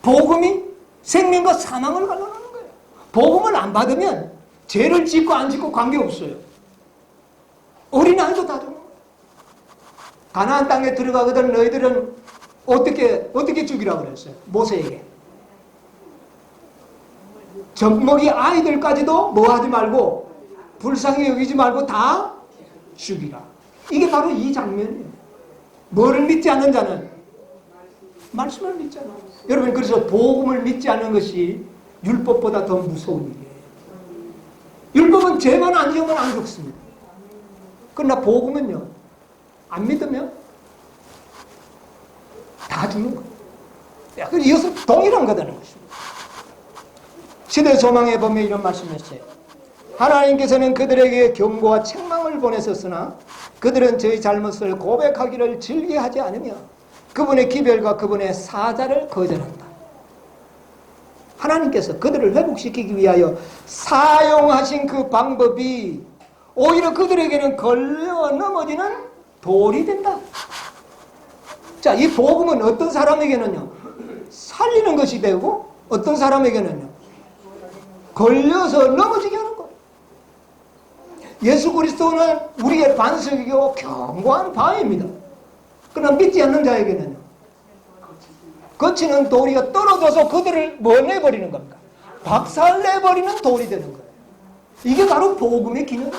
복음이 생명과 사망을 갈라놓는 거예요. 복음을 안 받으면 죄를 짓고 안 짓고 관계없어요. 어린아이도 다 죽는 거예요. 가나안 땅에 들어가거든 너희들은 어떻게 죽이라고 그랬어요? 모세에게. 젖먹이 아이들까지도 뭐 하지 말고, 불쌍히 여기지 말고 다 죽이라. 이게 바로 이 장면이에요. 뭐를 믿지 않는 자는 말씀을 믿지 않아요. 여러분, 그래서 복음을 믿지 않는 것이 율법보다 더 무서운 일이에요. 율법은 죄만 안 지으면 안 죽습니다. 그러나 복음은요, 안 믿으면 다 죽는 거예요. 이것은 동일한 거다는 것입니다. 시대 조망에 보면 이런 말씀을 했어요. 하나님께서는 그들에게 경고와 책망을 보내셨으나 그들은 저희 잘못을 고백하기를 즐겨하지 않으며 그분의 기별과 그분의 사자를 거절한다. 하나님께서 그들을 회복시키기 위하여 사용하신 그 방법이 오히려 그들에게는 걸려 넘어지는 돌이 된다. 자, 이 복음은 어떤 사람에게는요, 살리는 것이 되고 어떤 사람에게는요, 걸려서 넘어지게 하는 거예요. 예수 그리스도는 우리의 반석이고 견고한 바위입니다. 그러나 믿지 않는 자에게는 거치는 돌이가 떨어져서 그들을 뭐 내버리는 겁니까? 박살내버리는 돌이 되는 거예요. 이게 바로 복음의 기능이에요.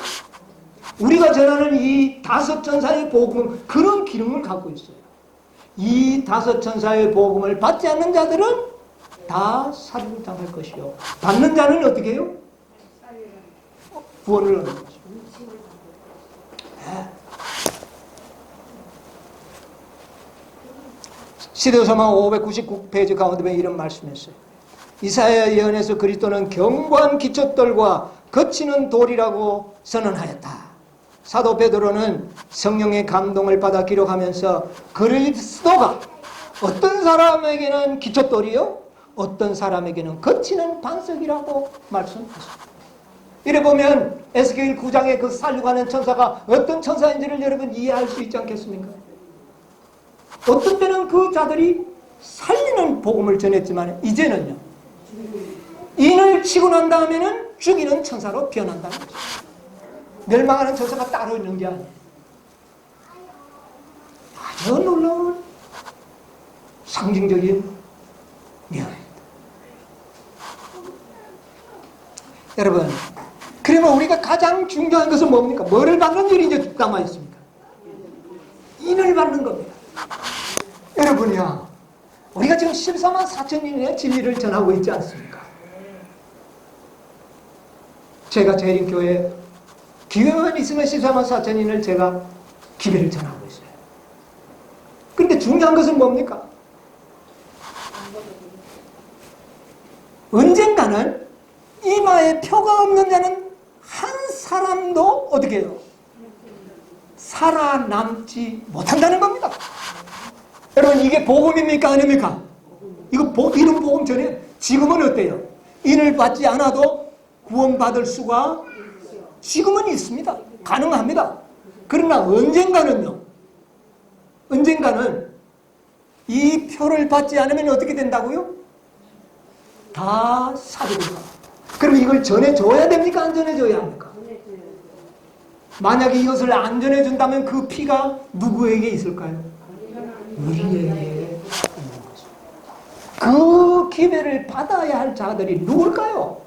우리가 전하는 이 다섯 천사의 복음은 그런 기능을 갖고 있어요. 이 다섯 천사의 복음을 받지 않는 자들은 다 살인을 당할 것이요. 받는 자는 어떻게 해요? 구원을 얻는 거죠. 네. 시대소망 599페이지 가운데 보면 이런 말씀이었어요. 이사야 예언에서 그리스도는 견고한 기초돌과 거치는 돌이라고 선언하였다. 사도 베드로는 성령의 감동을 받아 기록하면서 그리스도가 어떤 사람에게는 기초돌이요, 어떤 사람에게는 거치는 반석이라고 말씀하셨습니다. 이래 보면 에스겔 9장의 그 살려가는 천사가 어떤 천사인지를 여러분 이해할 수 있지 않겠습니까? 어떤 때는 그 자들이 살리는 복음을 전했지만 이제는요, 인을 치고 난 다음에는 죽이는 천사로 변한다는 거죠. 멸망하는 천사가 따로 있는 게 아니에요. 아주 놀라운 상징적인 내용입니다. 여러분, 그러면 우리가 가장 중요한 것은 뭡니까? 뭐를 받는 일이 이제 남아 있습니까? 인을 받는 겁니다. 여러분이요, 우리가 지금 14만 4천인의 진리를 전하고 있지 않습니까? 제가 재림교회 기회만 있으면 14만 4천인을 제가 기회를 전하고 있어요. 그런데 중요한 것은 뭡니까? 언젠가는 이마에 표가 없는 자는 한 사람도 어떻게 해요? 살아남지 못한다는 겁니다. 여러분, 이게 복음입니까? 아닙니까? 이런 복음 전에 지금은 어때요? 인을 받지 않아도 구원받을 수가 지금은 있습니다. 가능합니다. 그러나 언젠가는 이 표를 받지 않으면 어떻게 된다고요? 다 사라집니다. 그럼 이걸 전해줘야 됩니까? 안 전해줘야 합니까? 만약에 이것을 안 전해준다면 그 피가 누구에게 있을까요? 우리에게 있는 것입니다. 그 기회를 받아야 할 자들이 누굴까요?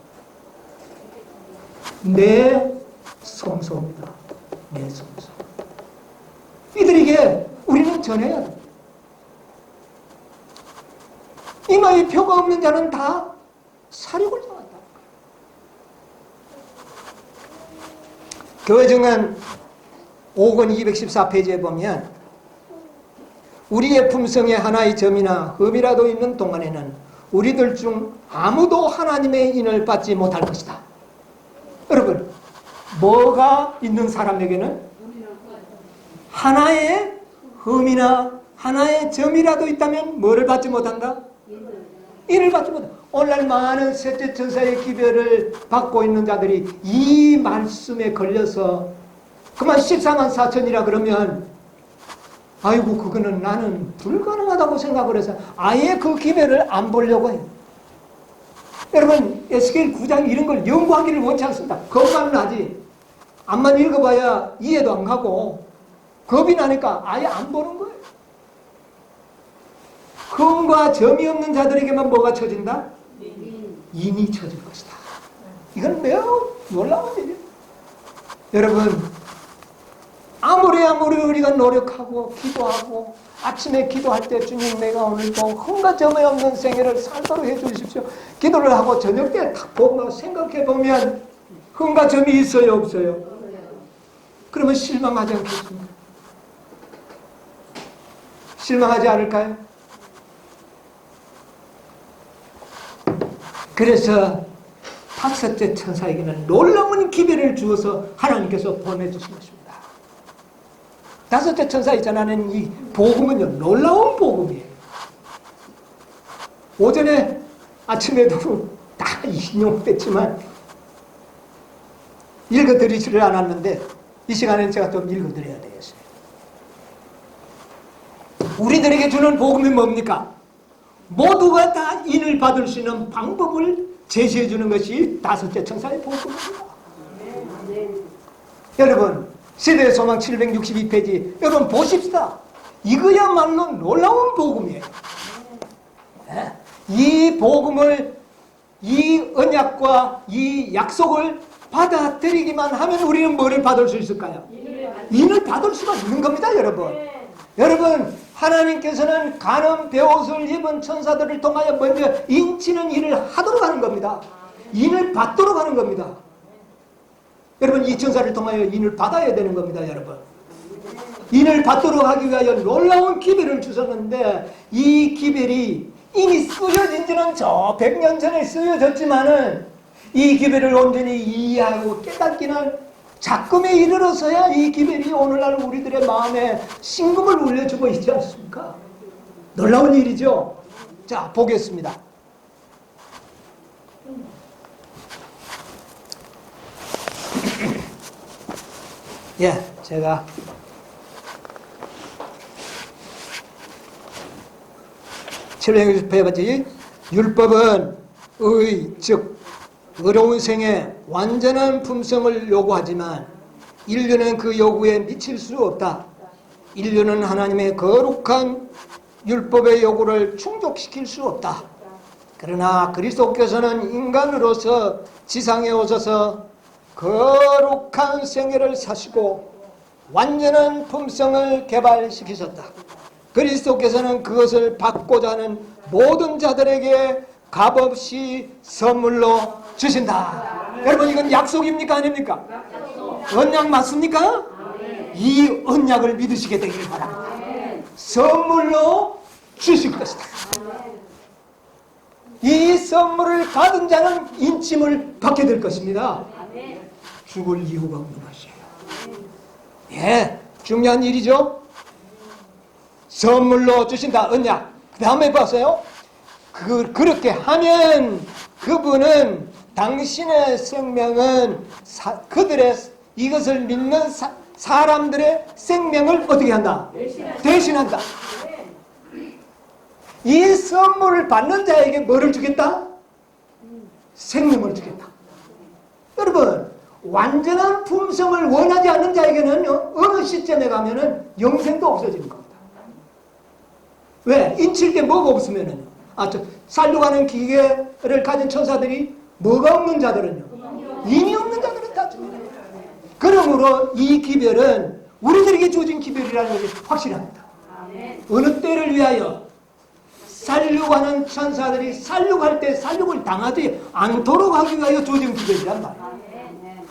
내 성소입니다. 내 성소. 이들에게 우리는 전해야 됩니다. 이마에 표가 없는 자는 다 사륙을 당한다. 교회증언 5권 214페이지에 보면 우리의 품성에 하나의 점이나 흠이라도 있는 동안에는 우리들 중 아무도 하나님의 인을 받지 못할 것이다. 여러분, 뭐가 있는 사람에게는 하나의 흠이나 하나의 점이라도 있다면 뭐를 받지 못한다? 인을 받지 못한다. 오늘날 많은 셋째 천사의 기별을 받고 있는 자들이 이 말씀에 걸려서 그만 14만 4천이라 그러면 아이고 그거는 나는 불가능하다고 생각을 해서 아예 그 기별을 안 보려고 해요. 여러분, 에스겔 9장 이런 걸 연구하기를 원치 않습니다. 겁만 나지. 앞만 읽어봐야 이해도 안 가고 겁이 나니까 아예 안 보는 거예요. 흠과 점이 없는 자들에게만 뭐가 쳐진다? 인이 쳐질 것이다. 이건 매우 놀라운 일이에요. 여러분, 아무리 우리가 노력하고 기도하고 아침에 기도할 때 주님 내가 오늘도 흠과 점이 없는 생애를 살도록 해주십시오. 기도를 하고 저녁 때 딱 보면 생각해 보면 흠과 점이 있어요, 없어요? 그러면 실망하지 않겠습니까? 실망하지 않을까요? 그래서 다섯째 천사에게는 놀라운 기회를 주어서 하나님께서 보내주신 것입니다. 다섯째 천사에 전하는 이 복음은요, 놀라운 복음이에요. 오전에 아침에도 다 인용했지만 읽어드리지를 않았는데 이 시간에는 제가 좀 읽어드려야 되겠어요. 우리들에게 주는 복음이 뭡니까? 모두가 다 인을 받을 수 있는 방법을 제시해 주는 것이 다섯째 천사의 복음입니다. 여러분, 세대의 소망 762페이지 여러분 보십시다. 이거야말로 놀라운 복음이에요. 이 복음을, 이 언약과 이 약속을 받아들이기만 하면 우리는 뭐를 받을 수 있을까요? 인을 받을 수가 있는 겁니다, 여러분. 여러분, 하나님께서는 가는 베옷을 입은 천사들을 통하여 먼저 인치는 일을 하도록 하는 겁니다. 인을 받도록 하는 겁니다. 여러분, 이 천사를 통하여 인을 받아야 되는 겁니다, 여러분. 인을 받도록 하기 위하여 놀라운 기별을 주셨는데, 이 기별이 이미 쓰여진 지는 저 100년 전에 쓰여졌지만은 이 기별을 온전히 이해하고 깨닫기는 작금에 이르러서야 이 기별이 오늘날 우리들의 마음에 신금을 울려주고 있지 않습니까? 놀라운 일이죠. 자, 보겠습니다. 예, 제가 칠령에서 배웠지. 율법은 즉 어려운 생에 완전한 품성을 요구하지만 인류는 그 요구에 미칠 수 없다. 인류는 하나님의 거룩한 율법의 요구를 충족시킬 수 없다. 그러나 그리스도께서는 인간으로서 지상에 오셔서 거룩한 생애를 사시고 완전한 품성을 개발시키셨다. 그리스도께서는 그것을 받고자 하는 모든 자들에게 값없이 선물로 주신다. 여러분, 이건 약속입니까? 아닙니까? 언약 맞습니까? 이 언약을 믿으시게 되길 바랍니다. 선물로 주실 것이다. 이 선물을 받은 자는 인침을 받게 될 것입니다. 죽을 이유가 없는 것이에요. 예, 중요한 일이죠. 선물로 주신다. 언약. 그 다음에 봤어요. 그렇게 하면 그분은 당신의 생명은 그들의 이것을 믿는 사람들의 생명을 어떻게 한다? 대신한다. 이 선물을 받는 자에게 뭐를 주겠다? 생명을 주겠다. 여러분, 완전한 품성을 원하지 않는 자에게는 어느 시점에 가면은 영생도 없어지는 겁니다. 왜? 인칠 때 뭐가 없으면은 살려가는 기계를 가진 천사들이 뭐가 없는 자들은요? 인이 없는 자들은 다 죽는다. 그러므로 이 기별은 우리들에게 주어진 기별이라는 것이 확실합니다. 어느 때를 위하여 살려가는 천사들이 살려갈 때 살려을 당하지 않도록 하기 위하여 주어진 기별이란 말이에요.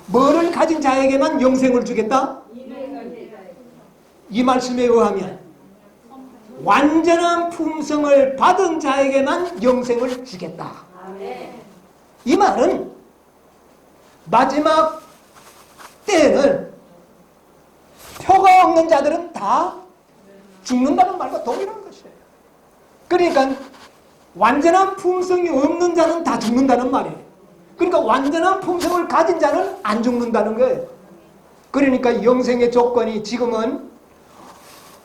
뭐를 가진 자에게만 영생을 주겠다? 이 말씀에 의하면 완전한 품성을 받은 자에게만 영생을 주겠다. 이 말은 마지막 때에는 표가 없는 자들은 다 죽는다는 말과 동일한 것이에요. 그러니까 완전한 품성이 없는 자는 다 죽는다는 말이에요. 그러니까 완전한 품성을 가진 자는 안 죽는다는 거예요. 그러니까 영생의 조건이 지금은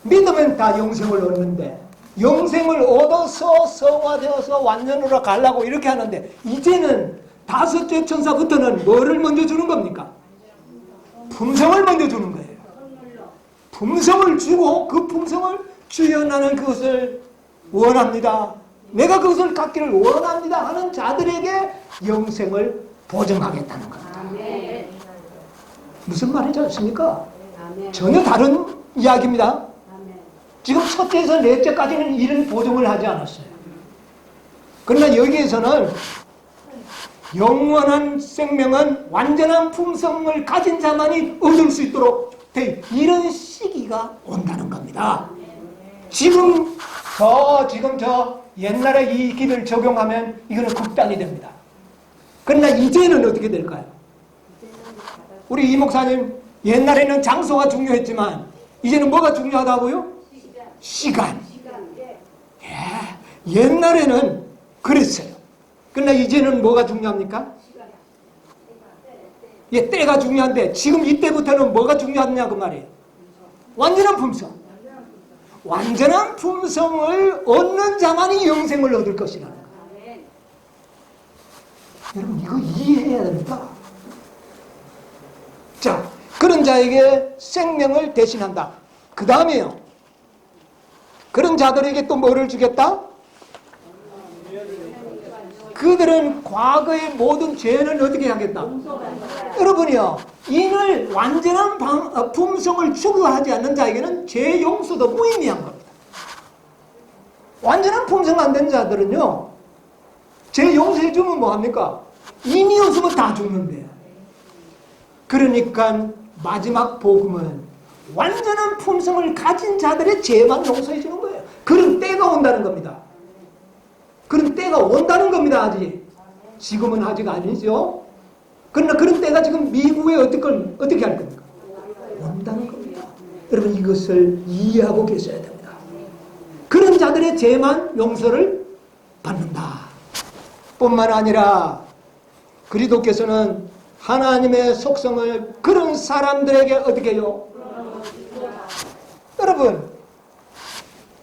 믿으면 다 영생을 얻는데 영생을 얻어서 성화되어서 완전으로 가려고 이렇게 하는데 이제는 다섯째 천사부터는 뭐를 먼저 주는 겁니까? 품성을 먼저 주는 거예요. 품성을 주고 그 품성을 주여 나는 그것을 원합니다. 내가 그것을 갖기를 원합니다 하는 자들에게 영생을 보증하겠다는 겁니다. 무슨 말인지 아십니까? 전혀 다른 이야기입니다. 지금 첫째에서 넷째까지는 이런 보증을 하지 않았어요. 그러나 여기에서는 영원한 생명은 완전한 품성을 가진 자만이 얻을 수 있도록 이런 시기가 온다는 겁니다. 지금 저 옛날에 이 길을 적용하면 이거는 극단이 됩니다. 그러나 이제는 어떻게 될까요? 우리 이 목사님, 옛날에는 장소가 중요했지만 이제는 뭐가 중요하다고요? 시간. 예, 옛날에는 그랬어요. 그러나 이제는 뭐가 중요합니까? 예, 때가 중요한데 지금 이때부터는 뭐가 중요하냐 그 말이에요. 완전한 품성. 완전한 품성을 얻는 자만이 영생을 얻을 것이라는 거예요. 여러분 이거 이해해야 됩니다. 자, 그런 자에게 생명을 대신한다. 그 다음에요. 그런 자들에게 또 뭐를 주겠다? 그들은 과거의 모든 죄는 어떻게 하겠다? 여러분이요, 인을 완전한 품성을 추구하지 않는 자에게는 죄 용서도 무의미한 겁니다. 완전한 품성 안 된 자들은요, 죄 용서해 주면 뭐합니까? 인이 없으면 다 죽는데요. 그러니까 마지막 복음은 완전한 품성을 가진 자들의 죄만 용서해 주는 거예요. 그런 때가 온다는 겁니다. 그런 때가 온다는 겁니다. 아직. 지금은 아직 아니죠. 그러나 그런 때가 지금 미국에 어떻게 할 겁니까? 온다는 겁니다. 여러분, 이것을 이해하고 계셔야 됩니다. 그런 자들의 죄만 용서를 받는다. 뿐만 아니라 그리스도께서는 하나님의 속성을 그런 사람들에게 어떻게 해요? 여러분,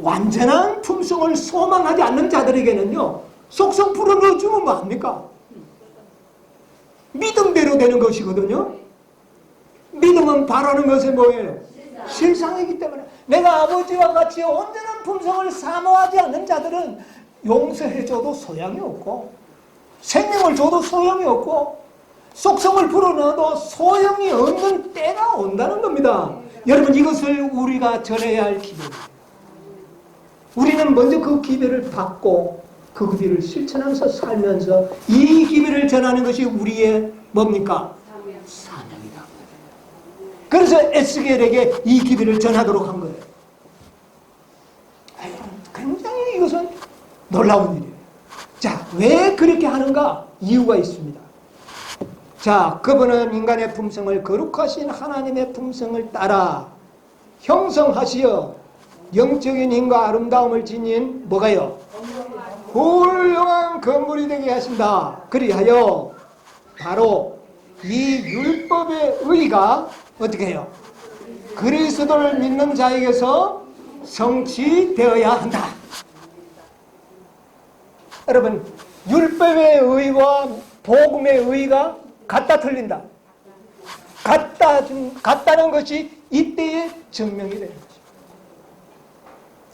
완전한 품성을 소망하지 않는 자들에게는요, 속성 풀어넣어주면 뭐합니까? 믿음대로 되는 것이거든요. 믿음은 바라는 것이 뭐예요? 실상이기 때문에. 내가 아버지와 같이 온전한 품성을 사모하지 않는 자들은 용서해줘도 소용이 없고, 생명을 줘도 소용이 없고, 속성을 풀어넣어도 소용이 없는 때가 온다는 겁니다. 여러분, 이것을 우리가 전해야 할 기회입니다. 우리는 먼저 그 기회를 받고 그 기회를 실천하면서 살면서 이 기회를 전하는 것이 우리의 뭡니까? 사명이다. 그래서 에스겔에게 이 기회를 전하도록 한 거예요. 굉장히 이것은 놀라운 일이에요. 자, 왜 그렇게 하는가? 이유가 있습니다. 자, 그분은 인간의 품성을 거룩하신 하나님의 품성을 따라 형성하시어 영적인 힘과 아름다움을 지닌 뭐가요? 훌륭한 건물이 되게 하신다. 그리하여 바로 이 율법의 의가 어떻게 해요? 그리스도를 믿는 자에게서 성취되어야 한다. 여러분, 율법의 의와 복음의 의가 같다 틀린다? 같다는 것이 이때의 증명이 되는 것입니다.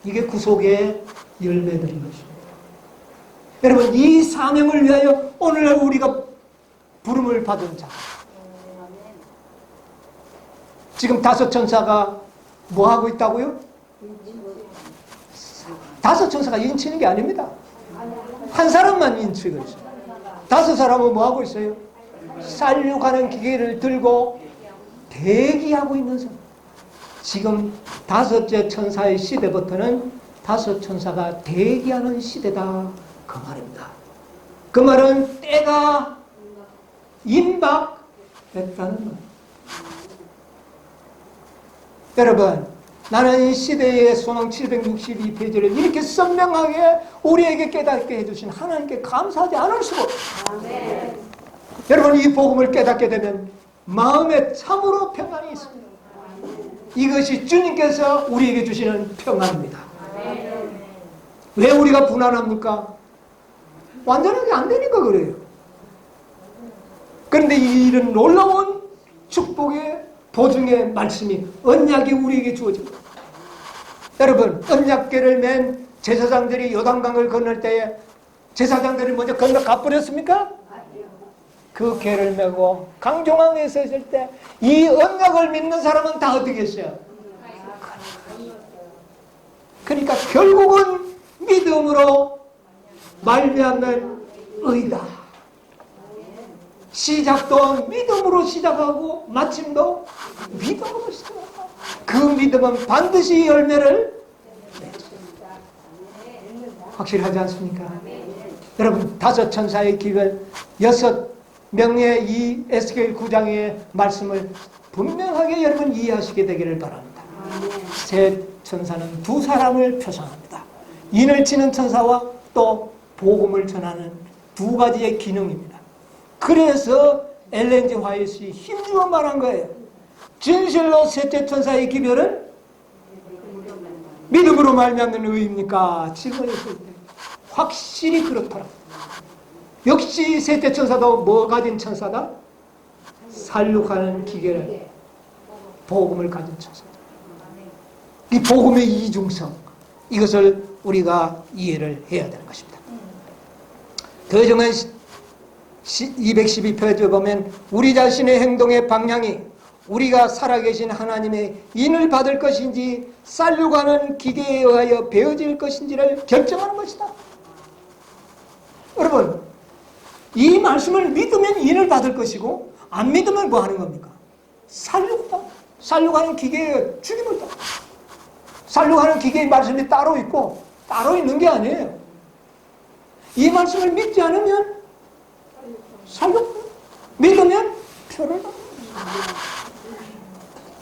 이게 구속의 열매들인 것입니다. 여러분, 이 사명을 위하여 오늘날 우리가 부름을 받은 자, 지금 5 천사가 뭐 하고 있다고요? 5 천사가 인치는 게 아닙니다. 한 사람만 인치고 있어요. 5 사람은 뭐 하고 있어요? 살육하는 기계를 들고 대기하고 있는 사람. 지금 5째 천사의 시대부터는 5 천사가 대기하는 시대다, 그 말입니다. 그 말은 때가 임박했다는 말. 여러분, 나는 이 시대의 소망 762페이지를 이렇게 선명하게 우리에게 깨닫게 해주신 하나님께 감사하지 않을 수가 없어요. 아멘. 여러분, 이 복음을 깨닫게 되면 마음에 참으로 평안이 있습니다. 이것이 주님께서 우리에게 주시는 평안입니다. 왜 우리가 불안합니까? 완전하게 안 되니까 그래요. 그런데 이런 놀라운 축복의 보증의 말씀이, 언약이 우리에게 주어집니다. 여러분, 언약궤를 맨 제사장들이 요단강을 건널 때에 제사장들이 먼저 건너 가버렸습니까? 그 궤를 메고 강중앙에 섰을 때 이 언약을 믿는 사람은 다 어떻게 했어요? 그러니까 결국은 믿음으로 말미암는 의다. 시작도 믿음으로 시작하고 마침도 믿음으로 시작하고, 그 믿음은 반드시 열매를 맺습니다. 확실하지 않습니까? 여러분, 5 천사의 기별 6명의 이 에스겔 9장의 말씀을 분명하게 여러분 이해하시게 되기를 바랍니다. 세 천사는 2 사람을 표상합니다. 인을 치는 천사와 또 복음을 전하는 2 가지의 기능입니다. 그래서 엘렌 G. 화이트이 힘주어 말한 거예요. 진실로 셋째 천사의 기별은 믿음으로 말미암는 의입니까? 질문이 있을 때 확실히 그렇더라. 역시 셋째 천사도 뭐 가진 천사다? 살육하는 기계를, 복음을 가진 천사다. 이 복음의 이중성, 이것을 우리가 이해를 해야 되는 것입니다. 교정은 212페이지에 보면 우리 자신의 행동의 방향이 우리가 살아계신 하나님의 인을 받을 것인지 쌀려고 하는 기계에 의하여 베어질 것인지를 결정하는 것이다. 여러분, 이 말씀을 믿으면 인을 받을 것이고 안 믿으면 뭐 하는 겁니까? 살려고 하는 기계에 죽임을 받아. 살려고 하는 기계의 말씀이 따로 있고 따로 있는 게 아니에요. 이 말씀을 믿지 않으면 살려고, 믿으면 표를 받아.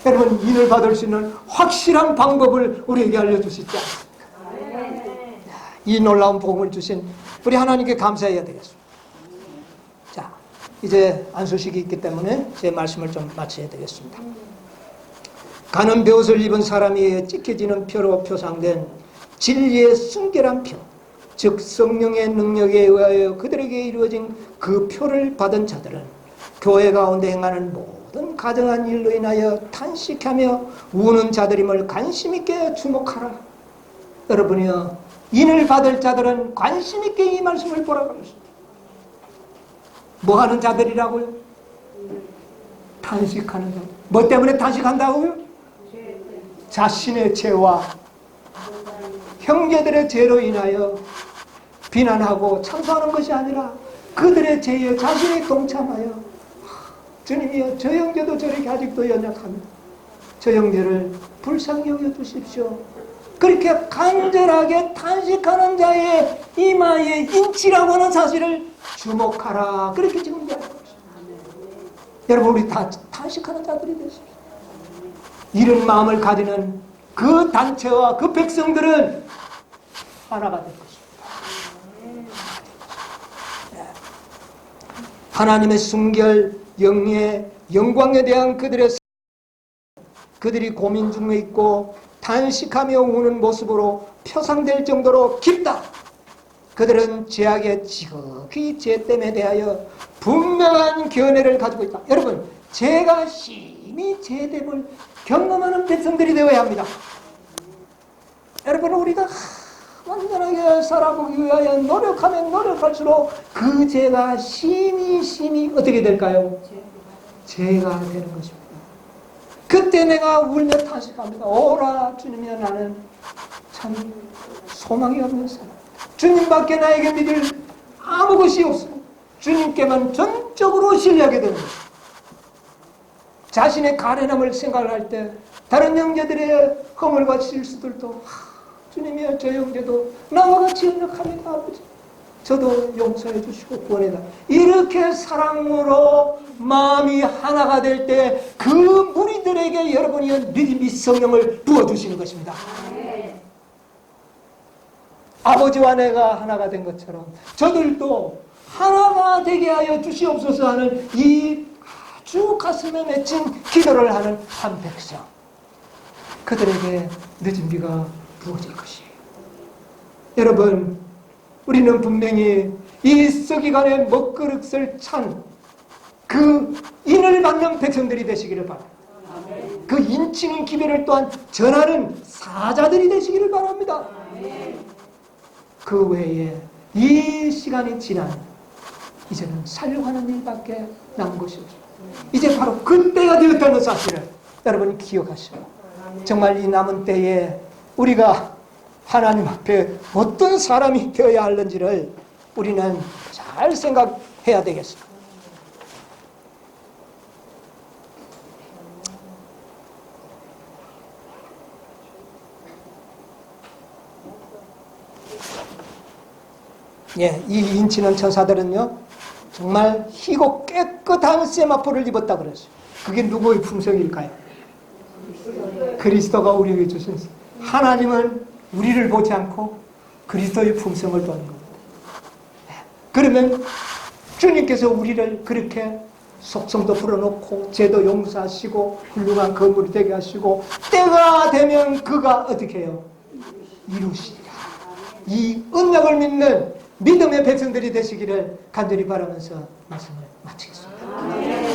여러분, 인을 받을 수 있는 확실한 방법을 우리에게 알려주시지 않습니까? 이 놀라운 복음을 주신 우리 하나님께 감사해야 되겠습니다. 자, 이제 안수식이 있기 때문에 제 말씀을 좀 마쳐야 되겠습니다. 가는 벼옷을 입은 사람이 찢겨지는 표로 표상된 진리의 순결한 표, 즉 성령의 능력에 의하여 그들에게 이루어진 그 표를 받은 자들은 교회 가운데 행하는 모든 가정한 일로 인하여 탄식하며 우는 자들임을 관심 있게 주목하라. 여러분이요, 인을 받을 자들은 관심 있게 이 말씀을 보라고 하셨습니다. 뭐 하는 자들이라고요? 탄식하는 자들. 뭐 때문에 탄식한다고요? 자신의 죄와 형제들의 죄로 인하여 비난하고 참소하는 것이 아니라 그들의 죄에 자신이 동참하여 주님이여, 저 형제도 저렇게 아직도 연약합니다. 저 형제를 불쌍히 여겨주십시오. 그렇게 간절하게 탄식하는 자의 이마에 인치라고 하는 사실을 주목하라. 그렇게 지금 이야기하고 있습니다. 여러분, 우리 다 탄식하는 자들이 되십시오. 이런 마음을 가지는 그 단체와 그 백성들은 하나가 될 것입니다. 하나님의 순결, 영예, 영광에 대한 그들이 고민 중에 있고 탄식하며 우는 모습으로 표상될 정도로 깊다. 그들은 죄악에 지극히 죄됨에 대하여 분명한 견해를 가지고 있다. 여러분, 죄가 심히 죄됨을 경험하는 백성들이 되어야 합니다. 여러분, 우리가 완전하게 살아보기 위하여 노력하면 노력할수록 그 죄가 심히 어떻게 될까요? 죄가 되는 것입니다. 그때 내가 울며 탄식합니다. 오라 주님이여, 나는 참 소망이 없는 사람, 주님밖에 나에게 믿을 아무 것이 없습니다. 주님께만 전적으로 신뢰하게 되는 것입니다. 자신의 가련함을 생각할 때 다른 형제들의 허물과 실수들도 주님이여, 저 형제도 나와 같이 연약합니다. 아버지, 저도 용서해 주시고 구원해라. 이렇게 사랑으로 마음이 하나가 될 때 그 무리들에게 여러분이 믿음이 성령을 부어주시는 것입니다. 아버지와 내가 하나가 된 것처럼 저들도 하나가 되게 하여 주시옵소서 하는 이 아주 가슴에 맺힌 기도를 하는 한 백성, 그들에게 늦은 비가 부어질 것이에요. 여러분, 우리는 분명히 이 서기관의 먹그릇을 찬 그 인을 받는 백성들이 되시기를 바랍니다. 그 인치는 기별을 또한 전하는 사자들이 되시기를 바랍니다. 그 외에 이 시간이 지나면 이제는 살려고 하는 일밖에 남은 것이 없습니다. 이제 바로 그때가 되었다는 사실을 여러분이 기억하시고, 정말 이 남은 때에 우리가 하나님 앞에 어떤 사람이 되어야 하는지를 우리는 잘 생각해야 되겠습니다. 예, 이 인치는 천사들은요, 정말 희고 깨끗한 세마포를 입었다 그랬어요. 그게 누구의 품성일까요? 그리스도가 우리에게 주신, 하나님은 우리를 보지 않고 그리스도의 품성을 보는 겁니다. 그러면 주님께서 우리를 그렇게 속성도 풀어놓고 죄도 용서하시고 훌륭한 건물이 되게 하시고 때가 되면 그가 어떻게 해요? 이루시리라. 이 언약을 믿는 믿음의 백성들이 되시기를 간절히 바라면서 말씀을 마치겠습니다.